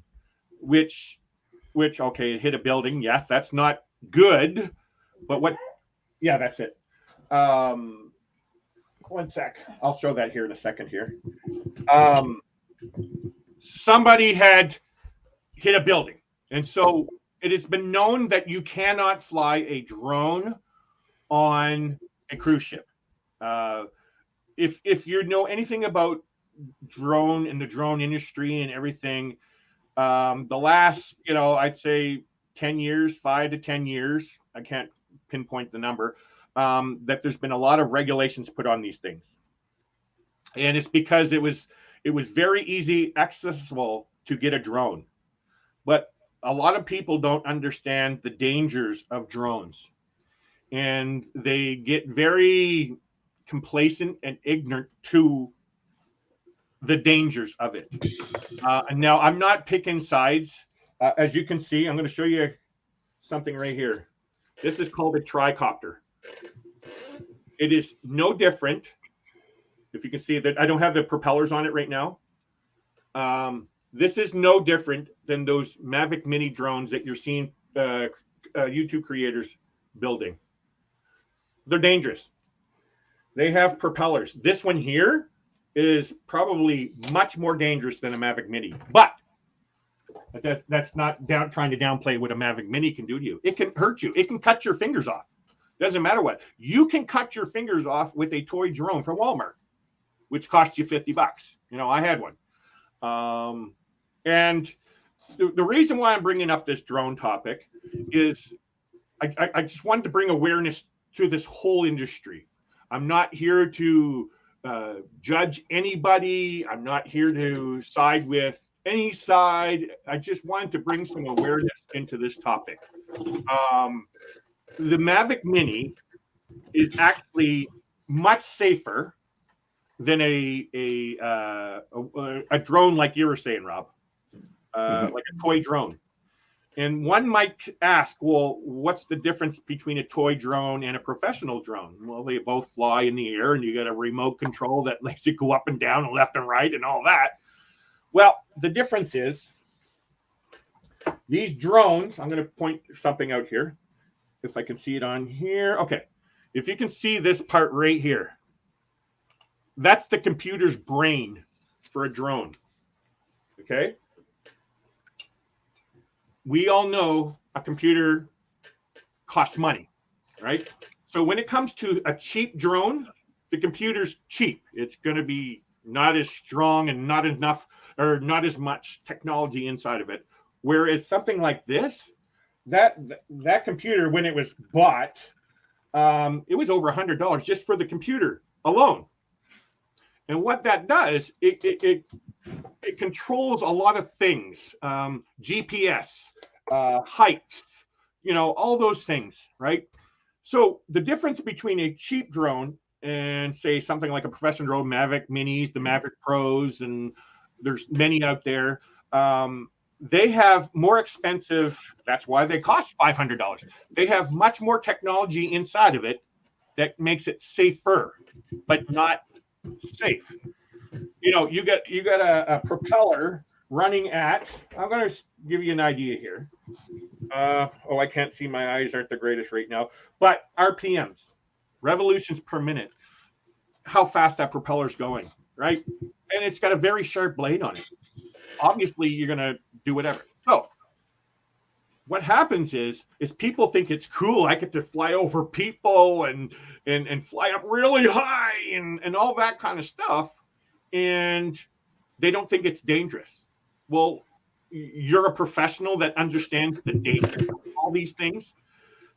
which okay, hit a building. Yes, that's not good, but what? Yeah, that's it. One sec. I'll show that here in a second here. Somebody had hit a building, and so it has been known that you cannot fly a drone on a cruise ship. If you know anything about drone and the drone industry and everything, the last, I'd say 10 years, 5 to 10 years, I can't pinpoint the number, that there's been a lot of regulations put on these things. And it's because it was very easy, accessible to get a drone. But a lot of people don't understand the dangers of drones. And they get very complacent and ignorant to the dangers of it. And now I'm not picking sides. As you can see, I'm going to show you something right here. This is called a tricopter. It is no different. If you can see that, I don't have the propellers on it right now. This is no different than those Mavic Mini drones that you're seeing YouTube creators building. They're dangerous. They have propellers. This one here is probably much more dangerous than a Mavic Mini, but that's not trying to downplay what a Mavic Mini can do to you. It can hurt you. It can cut your fingers off. Doesn't matter what. You can cut your fingers off with a toy drone from Walmart, which costs you $50. You know, I had one. And the reason why I'm bringing up this drone topic is I just wanted to bring awareness to this whole industry. I'm not here to judge anybody. I'm not here to side with any side. I just wanted to bring some awareness into this topic. The Mavic Mini is actually much safer than a drone like you were saying, Rob, like a toy drone. And one might ask, well, what's the difference between a toy drone and a professional drone? Well, they both fly in the air, and you got a remote control that lets you go up and down and left and right and all that. Well, the difference is these drones, I'm going to point something out here, if I can see it on here. Okay, if you can see this part right here, that's the computer's brain for a drone. Okay. We all know a computer costs money, right? So when it comes to a cheap drone, the computer's cheap. It's going to be not as strong and not enough or not as much technology inside of it. Whereas something like this, that computer, when it was bought, it was over $100 just for the computer alone. And what that does, it controls a lot of things, GPS, heights, you know, all those things, right? So the difference between a cheap drone and say something like a professional drone, Mavic Minis, the Mavic Pros, and there's many out there, they have more expensive, that's why they cost $500. They have much more technology inside of it that makes it safer, but not safe. You know, you got a propeller running at, I'm going to give you an idea here. I can't see, my eyes aren't the greatest right now, but RPMs, revolutions per minute, how fast that propeller's going, right? And it's got a very sharp blade on it. Obviously, you're going to do whatever. So what happens is people think it's cool. I get to fly over people and fly up really high and all that kind of stuff. And they don't think it's dangerous. Well, you're a professional that understands the danger of all these things.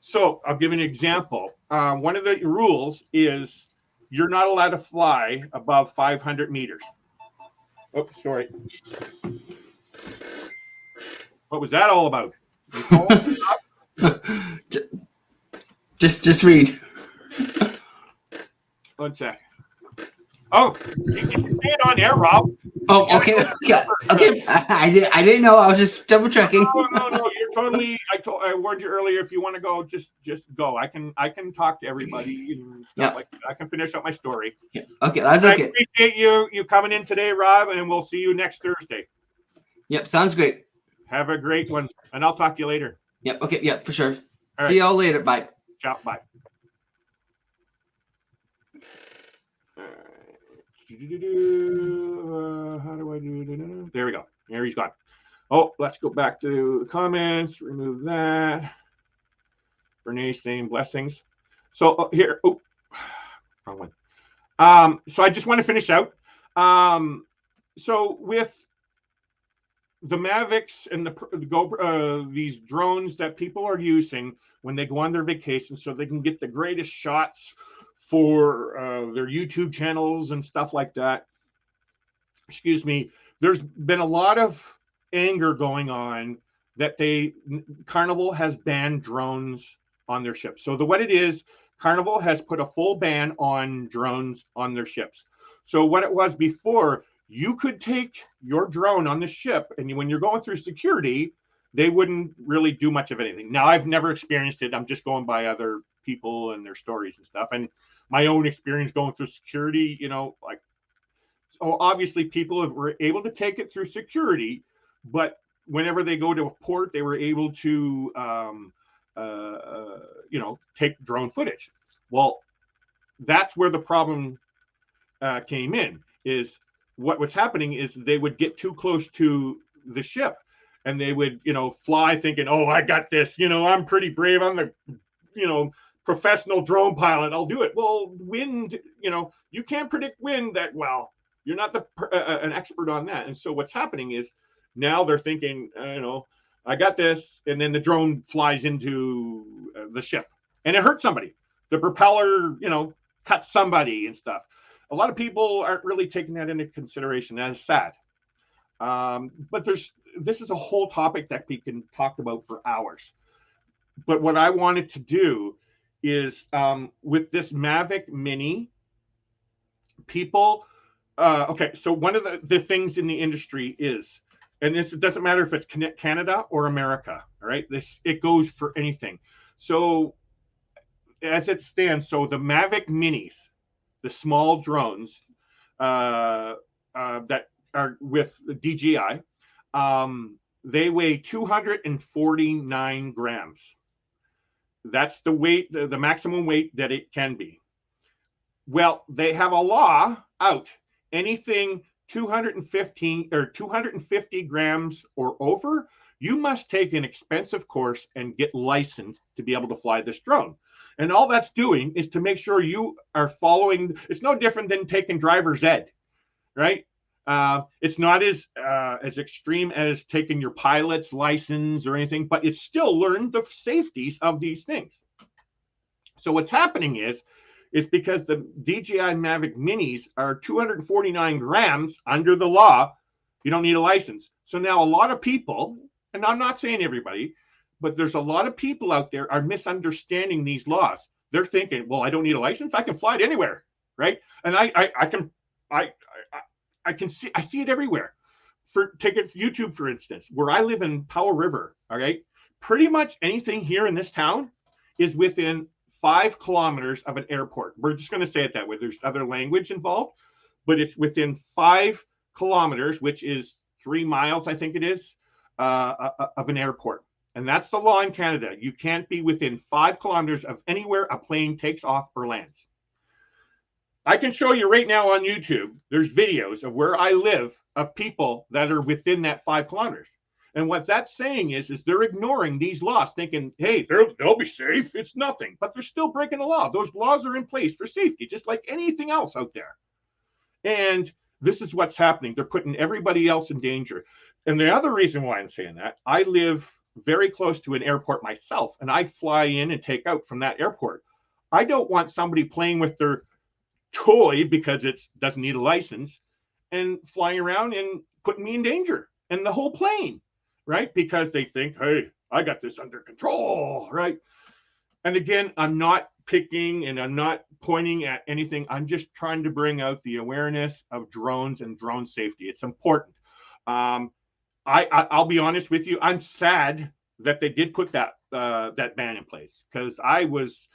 So I'll give an example. One of the rules is you're not allowed to fly above 500 meters. Oh, sorry. What was that all about? Just read. 1 sec. Oh, you can say it on air, Rob. Oh, okay. Okay. I didn't know. I was just double checking. No. You're totally. I warned you earlier. If you want to go, just go. I can talk to everybody and stuff like that. I can finish up my story. Yeah. Okay, that's okay. I appreciate you coming in today, Rob, and we'll see you next Thursday. Yep, sounds great. Have a great one, and I'll talk to you later. Yep. Okay. Yep. For sure. All See y'all later. Bye. Ciao. Bye. How do I do? There we go. There he's gone. Oh, let's go back to the comments. Remove that. Renee saying blessings. So here. Oh, wrong one. So I just want to finish out. So with the Mavics and the GoPro, these drones that people are using when they go on their vacation, so they can get the greatest shots for their YouTube channels and stuff like that. Excuse me. There's been a lot of anger going on that Carnival has banned drones on their ships. So what it is, Carnival has put a full ban on drones on their ships. So what it was before, you could take your drone on the ship, and when you're going through security, they wouldn't really do much of anything. Now, I've never experienced it. I'm just going by other people and their stories and stuff. And my own experience going through security, like, so obviously people were able to take it through security, but whenever they go to a port, they were able to, take drone footage. Well, that's where the problem came in. Is what was happening is they would get too close to the ship, and they would, fly thinking, "Oh, I got this. I'm pretty brave. I'm the, professional drone pilot. I'll do it." Well, wind, you can't predict wind that well. You're not an expert on that. And so what's happening is now they're thinking, I got this, and then the drone flies into the ship, and it hurts somebody. The propeller, cuts somebody and stuff. A lot of people aren't really taking that into consideration. That is sad. But this is a whole topic that we can talk about for hours. But what I wanted to do is with this Mavic Mini, people, okay, so one of the things in the industry is, and it doesn't matter if it's Canada or America, all right? It goes for anything. So as it stands, so the Mavic Minis, the small drones that are with the DJI, they weigh 249 grams. That's the weight, the maximum weight that it can be. Well, they have a law out. Anything 215 or 250 grams or over, you must take an expensive course and get licensed to be able to fly this drone. And all that's doing is to make sure you are following. It's no different than taking driver's ed, right? It's not as extreme as taking your pilot's license or anything, but it's still learn the safeties of these things. So what's happening is because the DJI Mavic Minis are 249 grams under the law. You don't need a license. So now a lot of people, and I'm not saying everybody, but there's a lot of people out there are misunderstanding these laws. They're thinking, well, I don't need a license. I can fly it anywhere, right? And I see it everywhere. Take it for YouTube, for instance, where I live in Powell River, all right? Pretty much anything here in this town is within 5 kilometers of an airport. We're just going to say it that way. There's other language involved, but it's within 5 kilometers, which is 3 miles, I think it is, of an airport. And that's the law in Canada. You can't be within 5 kilometers of anywhere a plane takes off or lands. I can show you right now on YouTube, there's videos of where I live of people that are within that 5 kilometers. And what that's saying is they're ignoring these laws, thinking, hey, they'll be safe. It's nothing. But they're still breaking the law. Those laws are in place for safety, just like anything else out there. And this is what's happening. They're putting everybody else in danger. And the other reason why I'm saying that, I live very close to an airport myself, and I fly in and take out from that airport. I don't want somebody playing with their toy because it doesn't need a license and flying around and putting me in danger and the whole plane, right? Because they think, hey, I got this under control, right? And again, I'm not picking and I'm not pointing at anything. I'm just trying to bring out the awareness of drones and drone safety. It's important. I'll be honest with you. I'm sad that they did put that ban in place, because I was,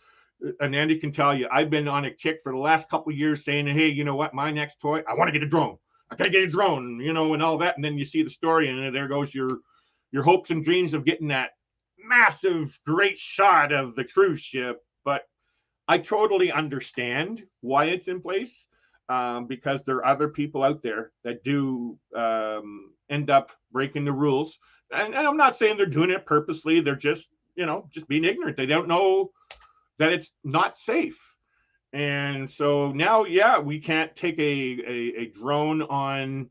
and Andy can tell you, I've been on a kick for the last couple of years saying, hey, you know what? My next toy, I want to get a drone. I got to get a drone, and all that. And then you see the story, and there goes your hopes and dreams of getting that massive, great shot of the cruise ship. But I totally understand why it's in place, because there are other people out there that do end up breaking the rules. And I'm not saying they're doing it purposely. They're just being ignorant. They don't know that it's not safe. And so now, yeah, we can't take a drone on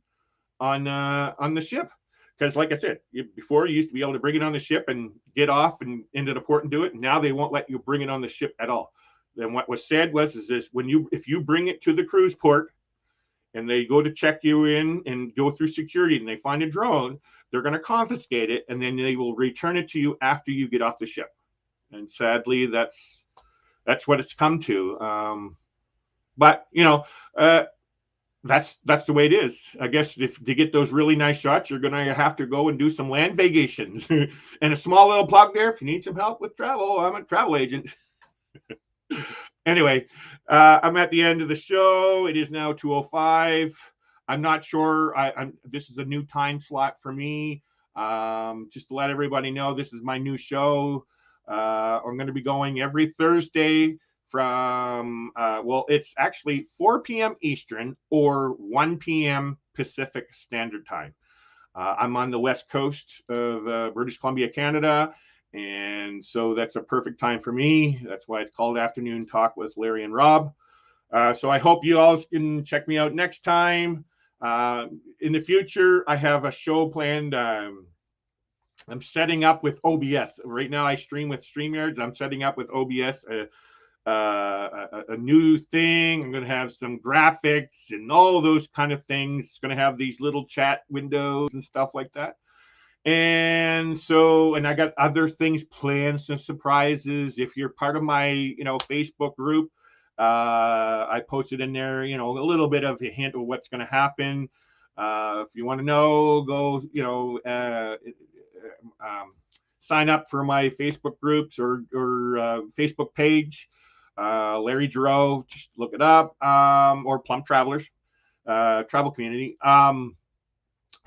the ship, because like I said, before you used to be able to bring it on the ship and get off and into the port and do it. Now they won't let you bring it on the ship at all. Then what was said is this: if you bring it to the cruise port and they go to check you in and go through security and they find a drone, they're going to confiscate it, and then they will return it to you after you get off the ship. And sadly, that's what it's come to. But the that's the way it is. I guess if to get those really nice shots, you're gonna have to go and do some land vacations. And a small little plug there, if you need some help with travel, I'm a travel agent. Anyway, I'm at the end of the show. It is now 2:05. I'm not sure. This is a new time slot for me. Just to let everybody know, this is my new show. I'm going to be going every Thursday from, it's actually 4 p.m. Eastern or 1 p.m. Pacific Standard Time. I'm on the west coast of British Columbia, Canada. And so that's a perfect time for me. That's why it's called Afternoon Talk with Larry and Rob. So I hope you all can check me out next time. In the future, I have a show planned. I'm setting up with OBS. Right now, I stream with StreamYards. I'm setting up with OBS a new thing. I'm going to have some graphics and all those kind of things. It's going to have these little chat windows and stuff like that. And so, and I got other things planned, some surprises. If you're part of my, Facebook group, I posted in there, a little bit of a hint of what's going to happen. If you want to know, go, sign up for my Facebook groups or Facebook page, Larry Giroux, just look it up, or Plump Travelers, travel community.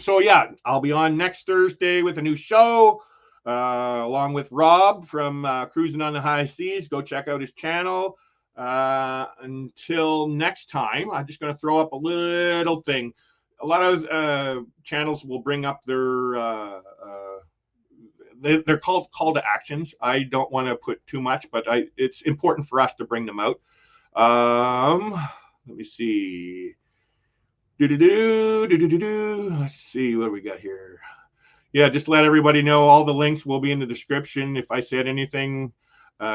So yeah, I'll be on next Thursday with a new show, along with Rob from Cruising on the High Seas. Go check out his channel. Until next time, I'm just going to throw up a little thing. A lot of channels will bring up their they're called call to actions. I don't want to put too much, but it's important for us to bring them out. Let me see. Let's see what we got here. Yeah, just let everybody know all the links will be in the description. If I said anything,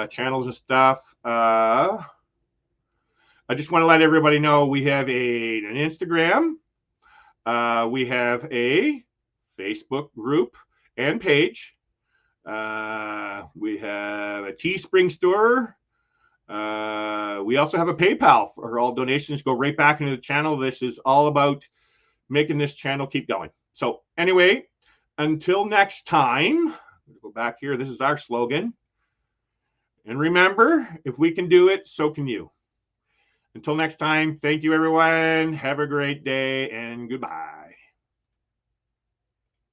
channels and stuff. I just want to let everybody know we have an Instagram. We have a Facebook group and page. We have a Teespring store. We also have a PayPal for all donations. Go right back into the channel. This is all about making this channel keep going. So anyway, until next time, go back here. This is our slogan. And remember, if we can do it, so can you. Until next time, thank you, everyone. Have a great day and goodbye.